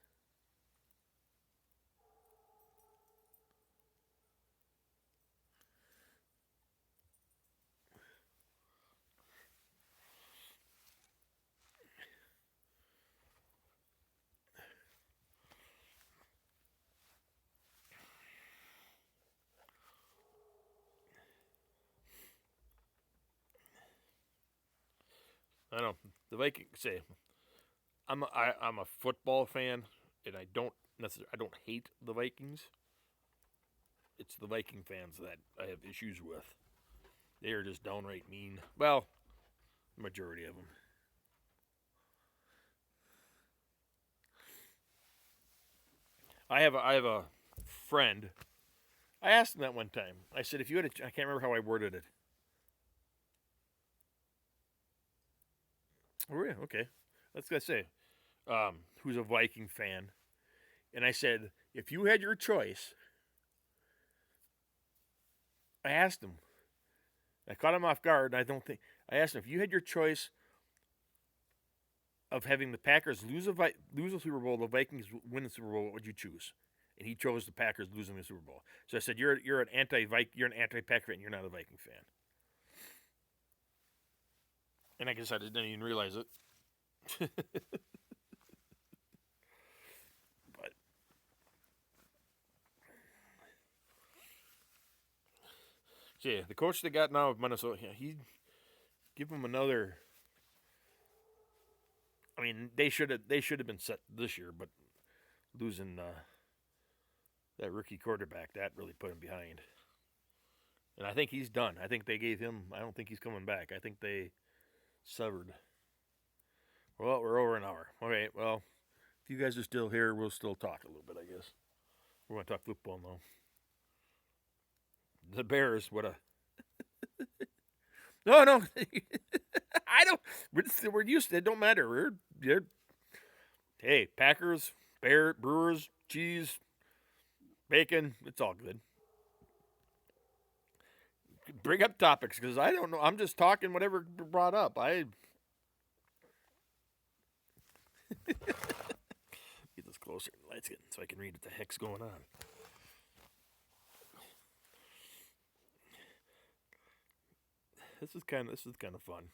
I don't know. The Vikings say I'm a football fan, and I don't hate the Vikings. It's the Viking fans that I have issues with. They are just downright mean. Well, majority of them. I have a friend. I asked him that one time. I said, if you had I can't remember how I worded it. Oh, yeah, okay. Let's go say, who's a Viking fan, and I said, if you had your choice, I asked him. I caught him off guard, and I asked him if you had your choice of having the Packers lose the Super Bowl, the Vikings win the Super Bowl, what would you choose? And he chose the Packers losing the Super Bowl. So I said, you're an anti-Packer fan. You're not a Viking fan. And I guess I didn't even realize it. But yeah, the coach they got now of Minnesota, he give him another. I mean, they should have been set this year, but losing that rookie quarterback that really put him behind. And I think he's done. I think they gave him. I don't think he's coming back. I think they severed. Well, we're over an hour. All right. Well, if you guys are still here, we'll still talk a little bit, I guess. We're going to talk football now. The Bears, what a. No. I don't. We're used to it. Don't matter. Hey, Packers, Bear, Brewers, cheese, bacon, it's all good. Bring up topics because I don't know. I'm just talking whatever brought up. I get this closer. Let's get so I can read what the heck's going on. This is kind of fun.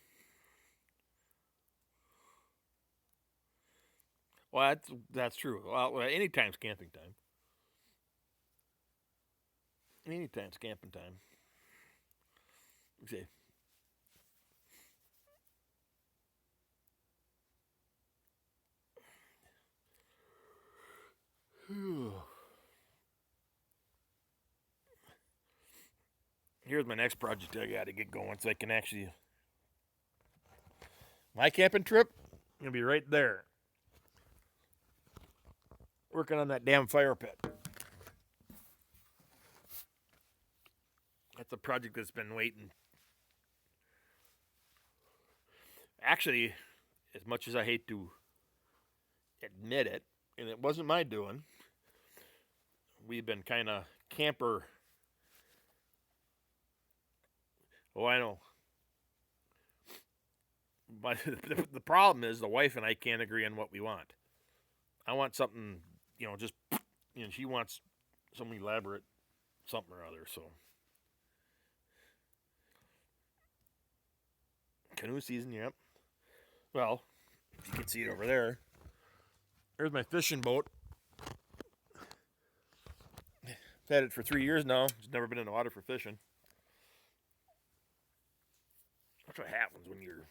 Well, that's true. Well, anytime's camping time. Anytime's camping time. Okay. Here's my next project I got to get going so I can actually. My camping trip gonna be right there. Working on that damn fire pit. That's a project that's been waiting. Actually, as much as I hate to admit it, and it wasn't my doing, we've been kind of camper. Oh, I know. But the problem is the wife and I can't agree on what we want. I want something, just, she wants some elaborate something or other, so. Canoe season, yep. Well, if you can see it over there, there's my fishing boat. I've had it for 3 years now. It's never been in the water for fishing. That's what happens when you're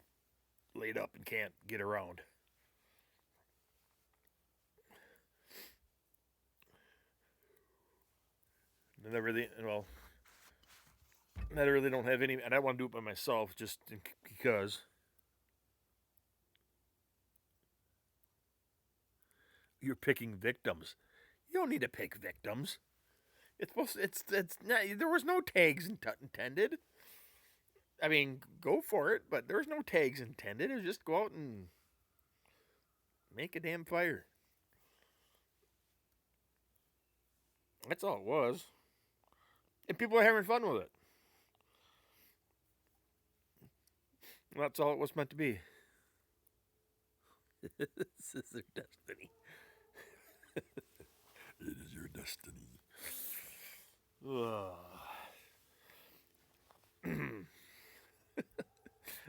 laid up and can't get around. And I really, I really don't have any, and I want to do it by myself just because. You're picking victims. You don't need to pick victims. It's supposed. It's not. There was no tags intended. I mean, go for it, but there was no tags intended. It was just go out and make a damn fire. That's all it was. And people are having fun with it. That's all it was meant to be. This is their destiny. It is your destiny.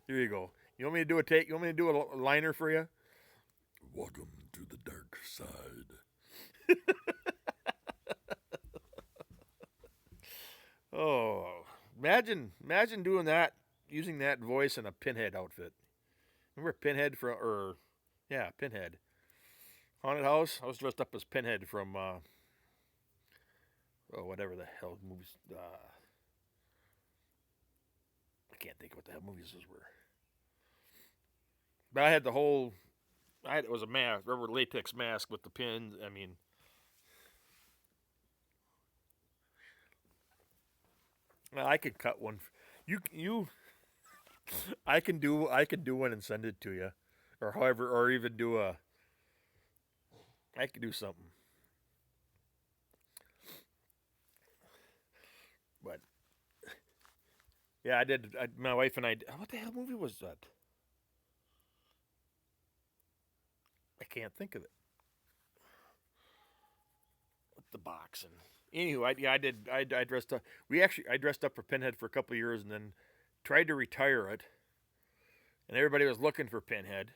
Here you go. You want me to do a take? You want me to do a liner for you? Welcome to the dark side. Oh, imagine doing that, using that voice in a Pinhead outfit. Remember Pinhead Pinhead. Haunted House. I was dressed up as Pinhead from whatever the hell movies. I can't think of what the hell movies those were. But I had the whole. It was a mask, rubber latex mask with the pins. I mean, well, I could cut one. You. I can do one and send it to you, or even do a. I could do something. But yeah, I did. My wife and I. What the hell movie was that? I can't think of it. With the box and anywho, I did. I dressed up. I dressed up for Pinhead for a couple of years and then tried to retire it, and everybody was looking for Pinhead.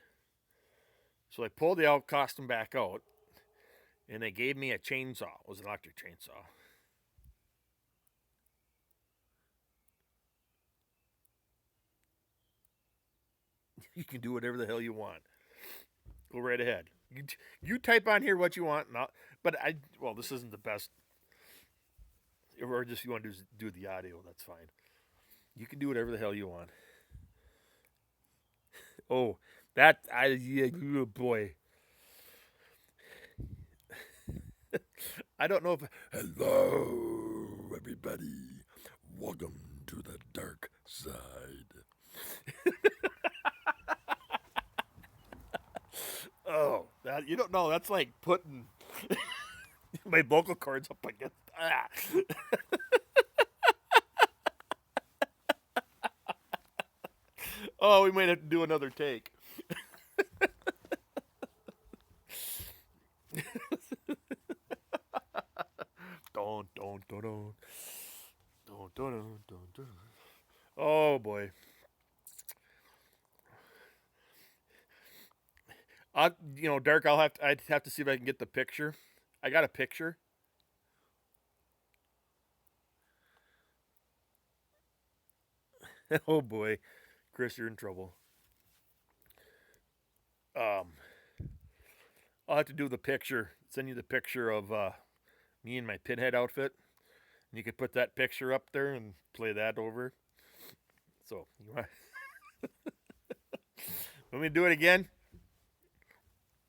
So they pulled the old costume back out, and they gave me a chainsaw. It was an electric chainsaw. You can do whatever the hell you want. Go right ahead. You type on here what you want, but this isn't the best. Or just you want to do the audio, that's fine. You can do whatever the hell you want. Oh, oh boy. I don't know if. Hello, everybody. Welcome to the dark side. Oh, You don't know. That's like putting my vocal cords up against. Oh, we might have to do another take. Don't. Don't. Oh boy. Dark. I'd have to see if I can get the picture. I got a picture. Oh boy, Chris, you're in trouble. Um, I'll have to do the picture. Send you the picture of me in my pinhead outfit. And you could put that picture up there and play that over. So you want me to do it again?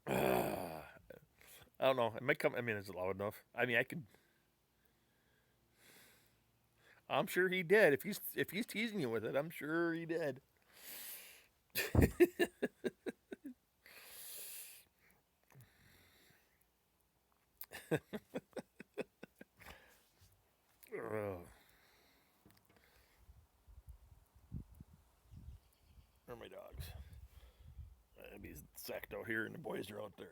I don't know. It might come. I mean, is it loud enough? I mean, I could. I'm sure he did. If he's teasing you with it, I'm sure he did. Where are my dogs? I'd be sacked out here, and the boys are out there.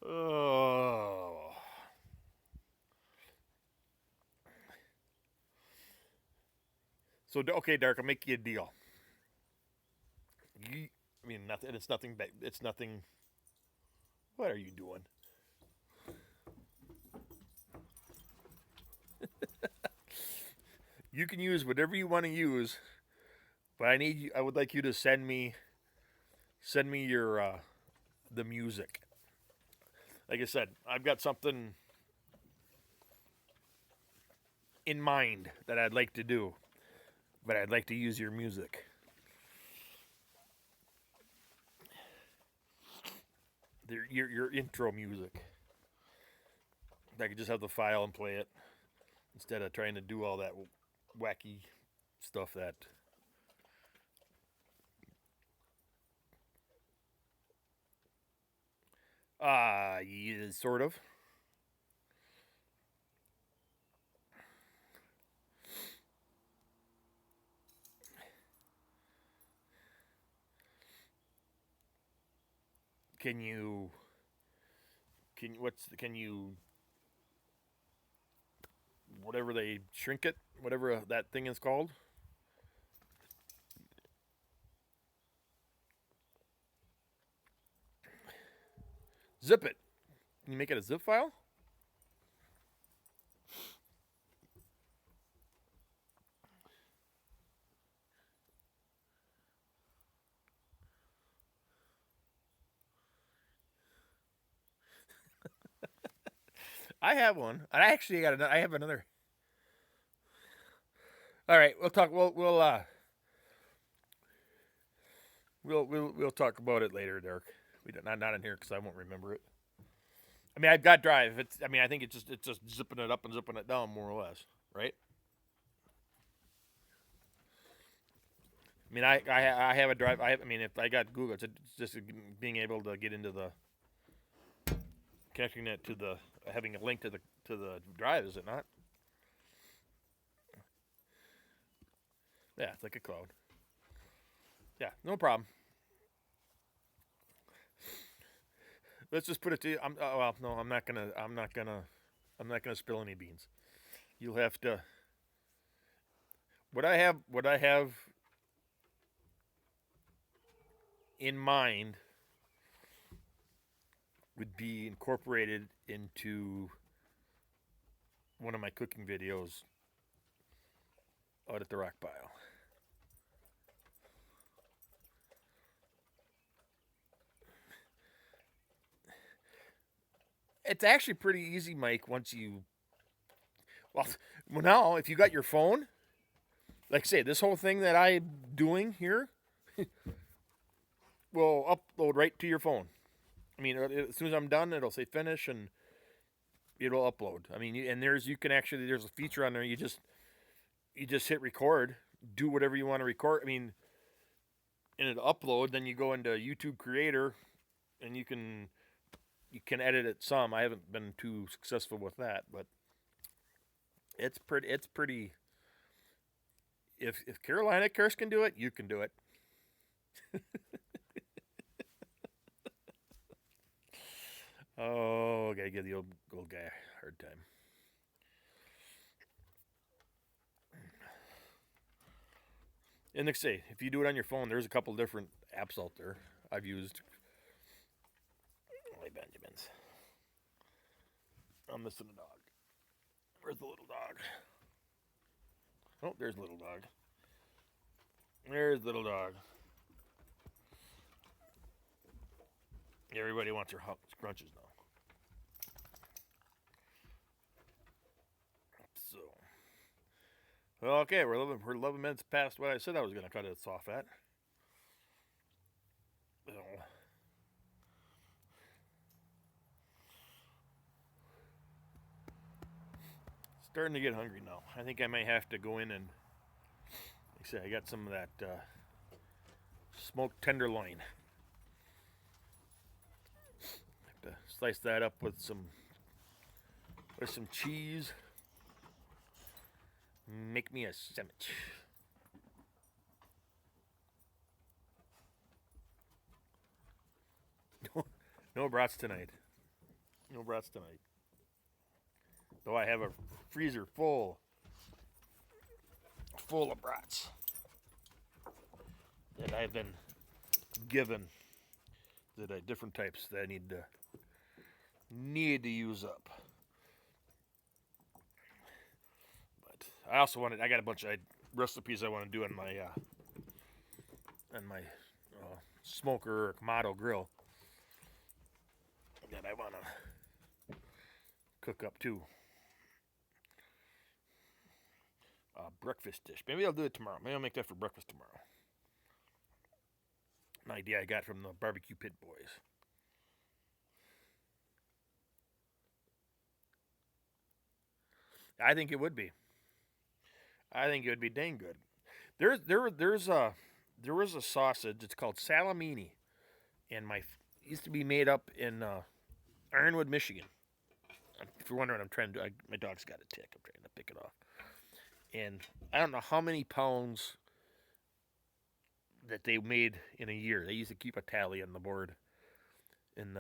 Oh. So okay, Dark. I'll make you a deal. I mean, nothing. It's nothing. It's nothing. What are you doing? You can use whatever you want to use, but I would like you to send me your the music. Like I said, I've got something in mind that I'd like to do, but I'd like to use your music. Your intro music. I could just have the file and play it instead of trying to do all that wacky stuff that. Yeah, sort of. Can you whatever they shrink it, whatever that thing is called? Zip it. Can you make it a zip file? I have one. I actually got another. I have another. All right, we'll talk. We'll talk about it later, Derek. We don't, not in here because I won't remember it. I mean, I've got Drive. I think it's just zipping it up and zipping it down, more or less, right? I mean, I have a Drive. I mean, if I got Google, it's just being able to get into the connecting it to the having a link to the Drive, is it not? Yeah, it's like a cloud. Yeah, no problem. Let's just put it to you. Well, no, I'm not gonna. I'm not gonna spill any beans. You'll have to. What I have in mind would be incorporated into one of my cooking videos out at the rock pile. It's actually pretty easy, Mike, once you. Well, now, if you got your phone, like say, this whole thing that I'm doing here will upload right to your phone. I mean, as soon as I'm done, it'll say finish and it'll upload. I mean, and there's a feature on there. You just hit record do whatever you want to record. I mean, in an upload, then you go into YouTube Creator, and you can edit it some. I haven't been too successful with that, but it's pretty. It's pretty. If Carolina Curse can do it, you can do it. Oh, gotta give the old guy a hard time. And like I say, if you do it on your phone, there's a couple different apps out there I've used. Oh, Benjamins. I'm missing a dog. Where's the little dog? Oh, there's little dog. There's little dog. Everybody wants their scrunches now. So, okay, we're 11 minutes past what I said I was going to cut it off at. So, starting to get hungry now. I think I may have to go in and, like I said, I got some of that smoked tenderloin. Have to slice that up with some cheese. Make me a sandwich. No brats tonight. No brats tonight. Though I have a freezer full of brats that I've been given, that different types that I need to use up. But I also I got a bunch of recipes I want to do on my smoker or Kamado grill that I want to cook up too. Breakfast dish. Maybe I'll do it tomorrow. Maybe I'll make that for breakfast tomorrow. An idea I got from the Barbecue Pit Boys. I think it would be. I think it would be dang good. There was a sausage. It's called Salamini, and used to be made up in Ironwood, Michigan. If you're wondering, I'm trying to. My dog's got a tick. I'm trying to pick it off. And I don't know how many pounds that they made in a year. They used to keep a tally on the board. And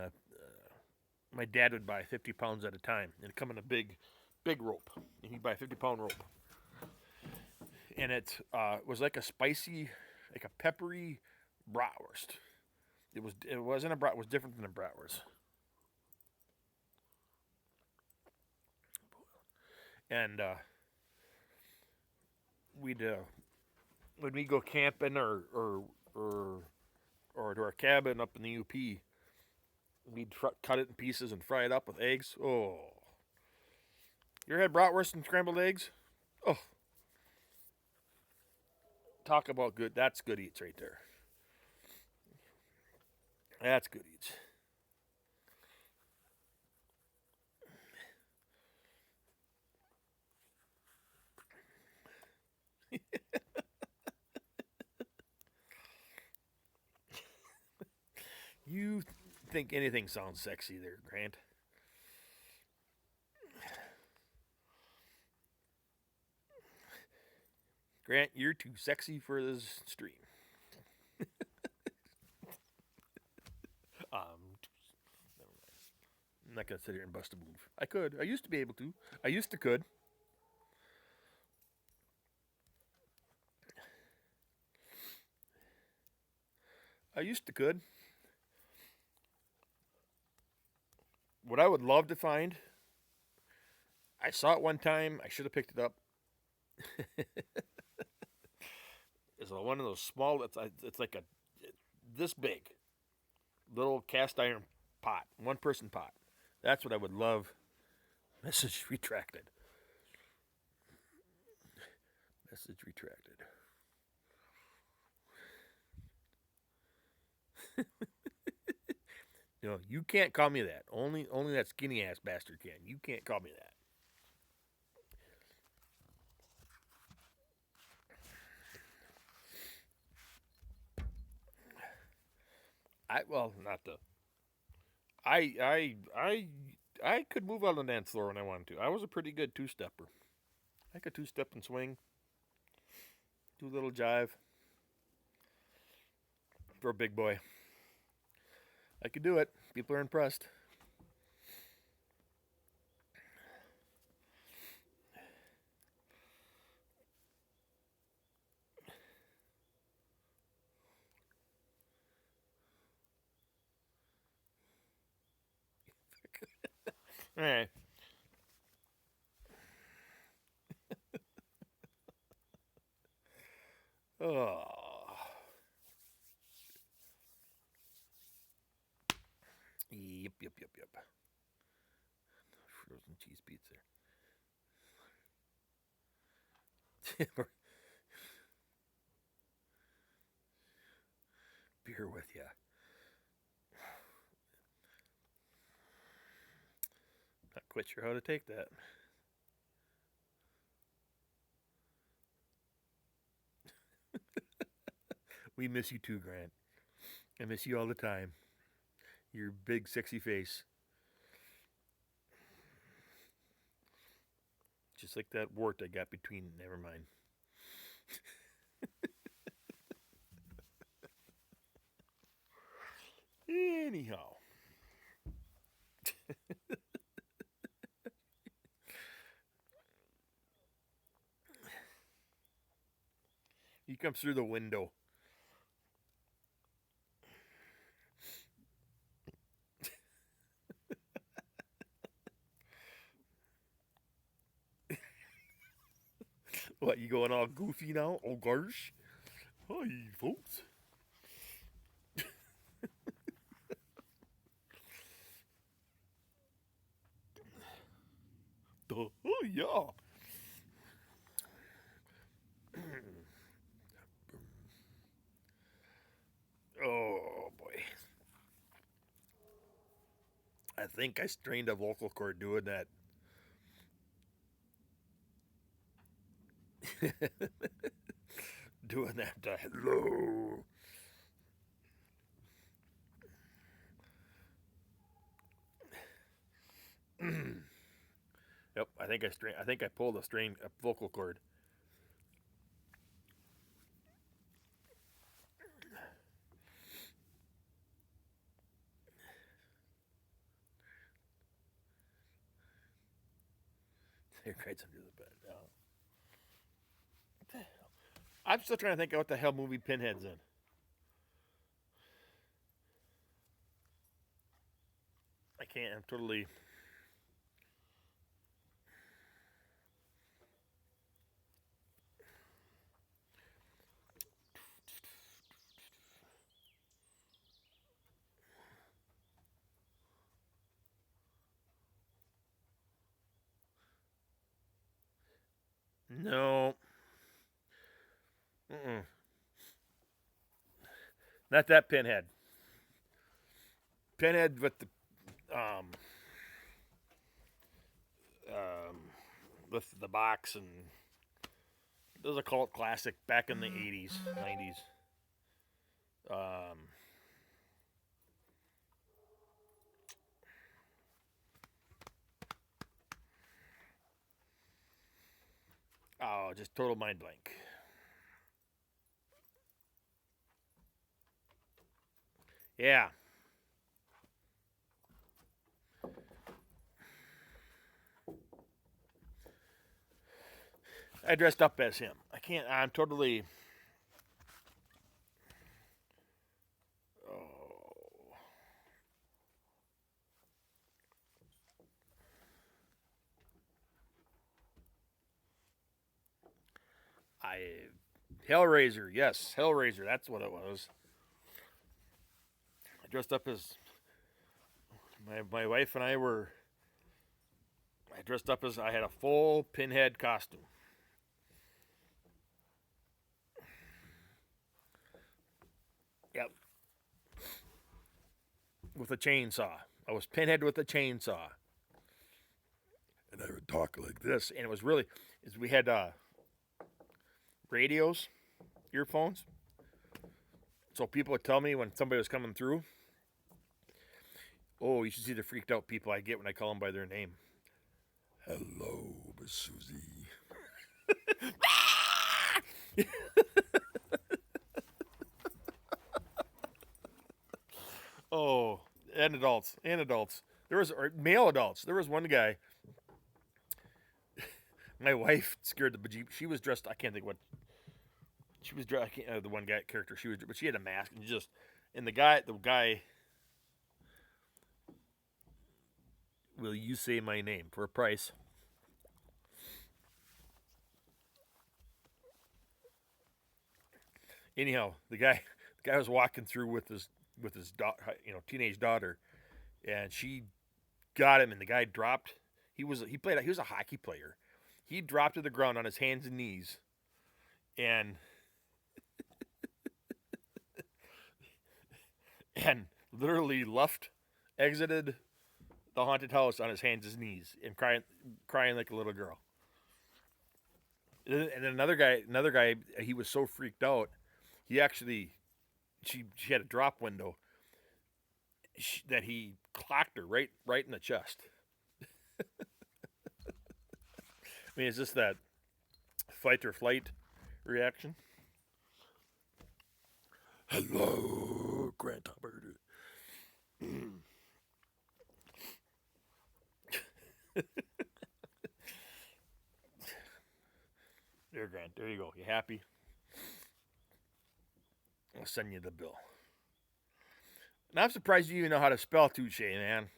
my dad would buy 50 pounds at a time. And it'd come in a big rope. And he'd buy a 50-pound rope. And it was like a spicy, like a peppery bratwurst. It wasn't a brat. It was different than a bratwurst. And when we go camping or to our cabin up in the UP, we'd cut it in pieces and fry it up with eggs. Oh, you ever had bratwurst and scrambled eggs? Oh, talk about good. That's good eats right there. That's good eats. You think anything sounds sexy there, Grant? Grant, you're too sexy for this stream. I'm not gonna sit here and bust a move. I could. I used to be able to. I used to could. I used to could. What I would love to find, I saw it one time. I should have picked it up. It's one of those small. It's like this big, little cast iron pot, 1-person pot. That's what I would love. Message retracted. Message retracted. You can't call me that. Only that skinny ass bastard can. You can't call me that. Not the. I could move on the dance floor when I wanted to. I was a pretty good two-stepper. I could two-step and swing, do a little jive for a big boy. I could do it. People are impressed. All right. Oh. Yep. Frozen cheese pizza. Beer with you. Not quite sure how to take that. We miss you too, Grant. I miss you all the time. Your big, sexy face. Just like that wart I got between. Never mind. Anyhow. He comes through the window. What, you going all goofy now? Oh, gosh. Hi, folks. Oh, yeah. Oh, boy. I think I strained a vocal cord doing that. Doing that. Hello. Yep, I think I pulled a vocal cord. There, right under the bed. Oh. What the hell? I'm still trying to think of what the hell movie Pinhead's in. I can't. I'm totally. No. Mm-mm. Not that Pinhead. Pinhead with um um the box, and it was a cult classic back in the 80s, 90s. Um, oh, just total mind blank. Yeah. I dressed up as him. I can't. I'm totally. Oh. I. Hellraiser. Yes, Hellraiser. That's what it was. I dressed up as. My wife and I were. I dressed up as. I had a full Pinhead costume. Yep. With a chainsaw. I was Pinhead with a chainsaw. And I would talk like this. And it was really. We had radios, earphones. So people would tell me when somebody was coming through. Oh, you should see the freaked out people I get when I call them by their name. Hello, Miss Susie. Oh, and adults, and adults. There was or male adults. There was one guy. My wife scared the bejeep. She was dressed. I can't think what she was dressed. The one guy character. She was, but she had a mask and just. And the guy. Will you say my name for a price? Anyhow, the guy was walking through with his teenage daughter, and she got him, and the guy dropped. He was a hockey player. He dropped to the ground on his hands and knees, and and literally exited the haunted house on his hands and knees, and crying like a little girl. And then another guy, he was so freaked out, he actually, she had a drop window that he clocked her right in the chest. I mean, is this that fight or flight reaction? Hello, Grant Hubbard. There, Grant. There you go. You happy? I'll send you the bill. And I'm surprised you even know how to spell touche, man.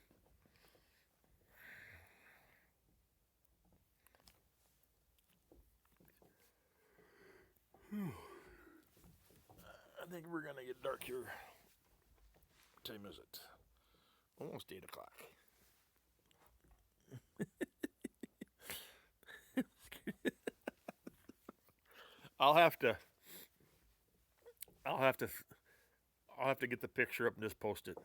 I think we're gonna get dark here. What time is it? Almost 8 o'clock. I'll have to get the picture up and just post it.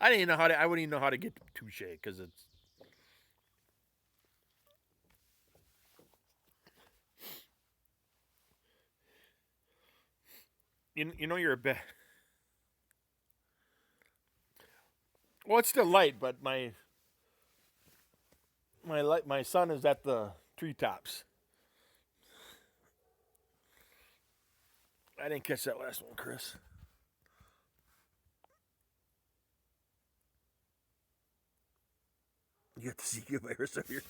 I wouldn't even know how to get touche because it's. You know you're a bit. Well, it's still light, but my son is at the treetops. I didn't catch that last one, Chris. You have to see you virus up here.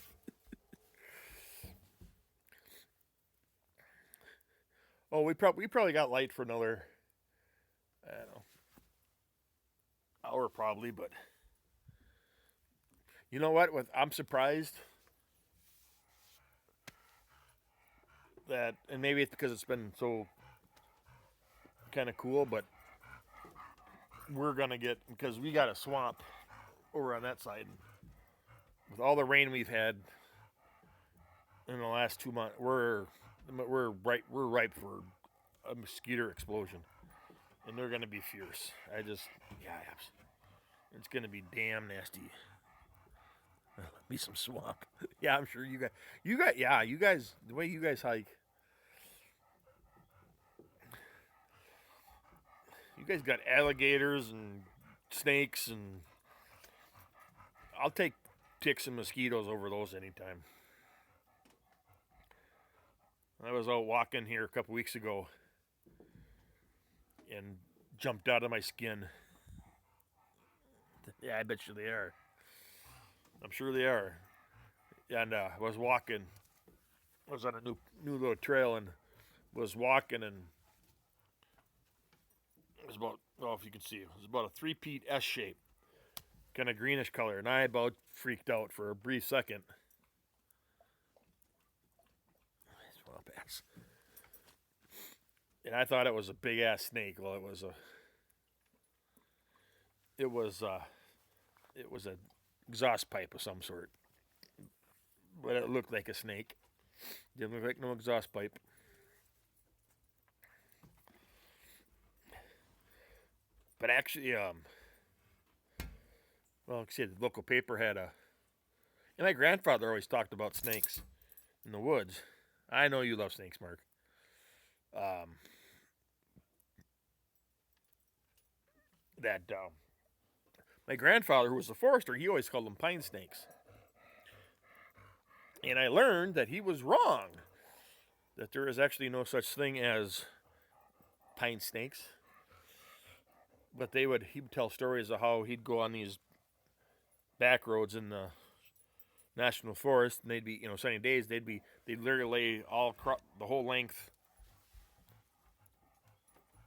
Oh, we probably got light for another, I don't know, hour probably, but you know what? I'm surprised that, and maybe it's because it's been so kind of cool, but we're gonna get, because we got a swamp over on that side. With all the rain we've had in the last 2 months, we're ripe for a mosquito explosion, and they're gonna be fierce. It's gonna be damn nasty. Be some swamp. Yeah, I'm sure you guys, the way you guys hike, you guys got alligators and snakes, and I'll take ticks and mosquitoes over those anytime. I was out walking here a couple weeks ago and jumped out of my skin. Yeah, I bet you they are. I'm sure they are. And I was walking. I was on a new little trail and was walking, and it was about, well, if you can see, it was about a three-peat S shape, kind of greenish color, and I about freaked out for a brief second. Swamp ass. And I thought it was a big ass snake. Well, it was a exhaust pipe of some sort, but it looked like a snake. Didn't look like no exhaust pipe. But actually, well, like I said, the local paper had and my grandfather always talked about snakes in the woods. I know you love snakes, Mark. that my grandfather, who was a forester, he always called them pine snakes. And I learned that he was wrong. That there is actually no such thing as pine snakes. But he would tell stories of how he'd go on these back roads in the national forest, and they'd be, sunny days. They'd literally lay the whole length.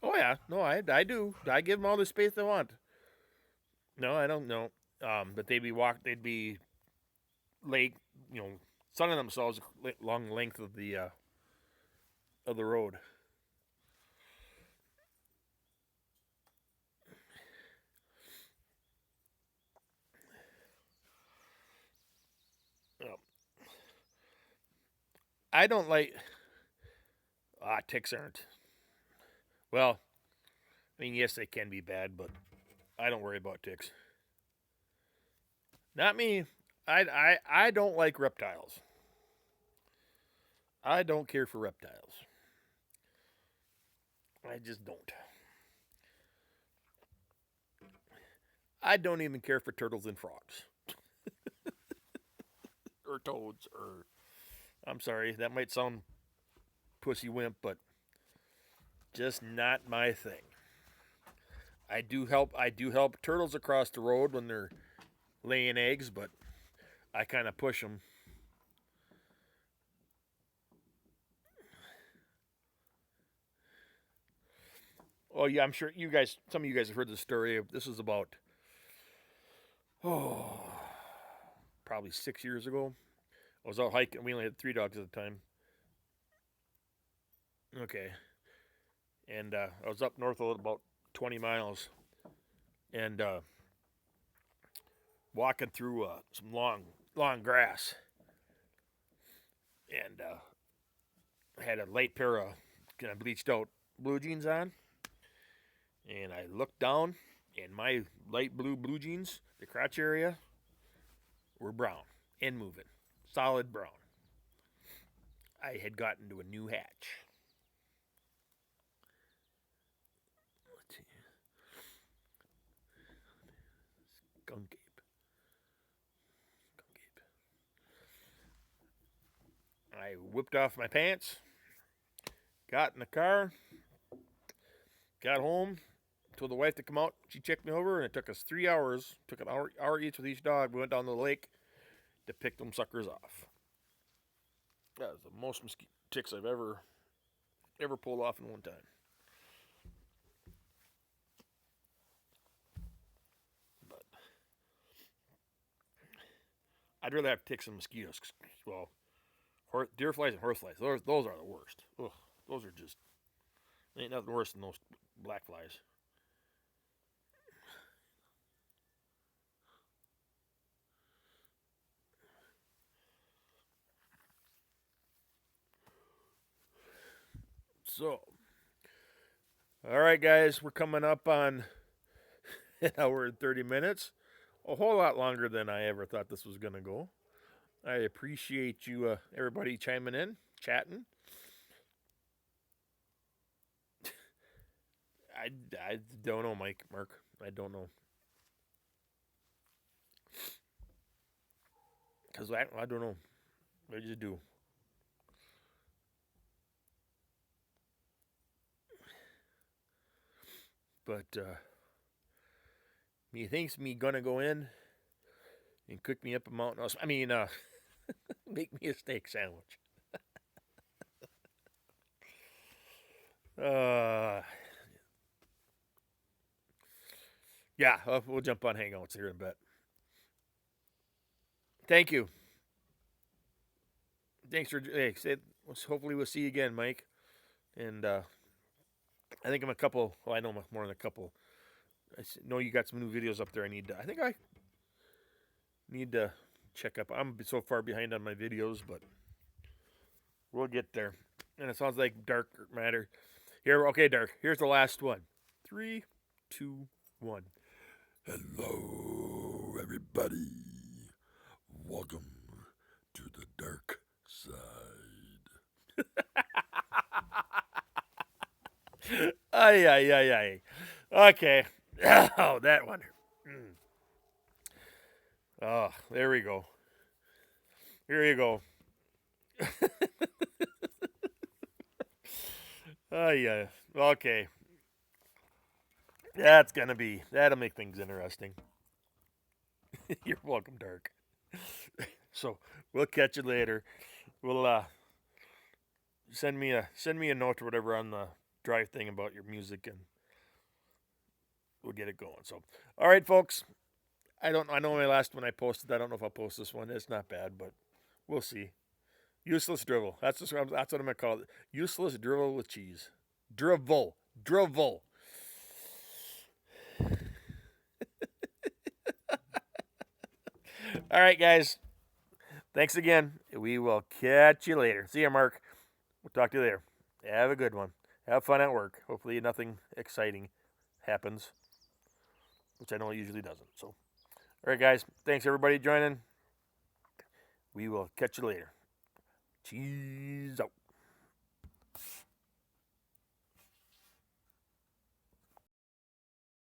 Oh yeah, no, I do. I give them all the space they want. No, I don't know. But they'd be lay, sunning themselves along the length of the road. I don't like. Ticks aren't. Well, I mean, yes, they can be bad, but I don't worry about ticks. Not me. I don't like reptiles. I don't care for reptiles. I just don't. I don't even care for turtles and frogs. Or toads, or. I'm sorry, that might sound pussy wimp, but just not my thing. I do help turtles across the road when they're laying eggs, but I kind of push them. Oh yeah, I'm sure some of you guys have heard the story. This was about probably 6 years ago. I was out hiking. We only had 3 dogs at the time. Okay, and I was up north about 20 miles, and walking through some long grass, and I had a light pair of kind of bleached out blue jeans on, and I looked down, and my light blue jeans, the crotch area, were brown and moving, solid brown. I had gotten to a new hatch. Let's see. Skunk ape. I whipped off my pants, got in the car, got home, told the wife to come out. She checked me over, and it took us 3 hours. Took an hour each with each dog. We went down to the lake to pick them suckers off. That was the most ticks I've ever pulled off in one time. But I'd rather have ticks than mosquitoes. Well, deer flies and horse flies. Those are the worst. Ugh, those are just ain't nothing worse than those black flies. So, all right, guys, we're coming up on an hour and 30 minutes. A whole lot longer than I ever thought this was going to go. I appreciate you, everybody, chiming in, chatting. I don't know, Mark. I don't know. Because I don't know. I just do. But me thinks me gonna go in and cook me up a mountain. I mean, make me a steak sandwich. Yeah, we'll jump on Hangouts here in a bit. Thank you. Thanks for. Hey, hopefully we'll see you again, Mike. And I think I'm a couple. Well, I know more than a couple. I know you got some new videos up there. I think I need to check up. I'm so far behind on my videos, but we'll get there. And it sounds like Dark Matter. Here, okay, Dark. Here's the last one. 3, 2, 1. Hello, everybody. Welcome to the dark side. Ay. Okay. Oh, that one. Mm. Oh, there we go. Here you go. Oh, yeah. Okay. That'll make things interesting. You're welcome, Dark. So we'll catch you later. We'll send me a note or whatever on the drive thing about your music, and we'll get it going. So, all right, folks. I know my last one I posted. I don't know if I'll post this one. It's not bad, but we'll see. Useless drivel. That's what I'm gonna call it. Useless drivel with cheese. Drivel. All right, guys. Thanks again. We will catch you later. See you, Mark. We'll talk to you later. Have a good one. Have fun at work. Hopefully, nothing exciting happens, which I know it usually doesn't. So, all right, guys. Thanks, everybody, joining. We will catch you later. Cheese out.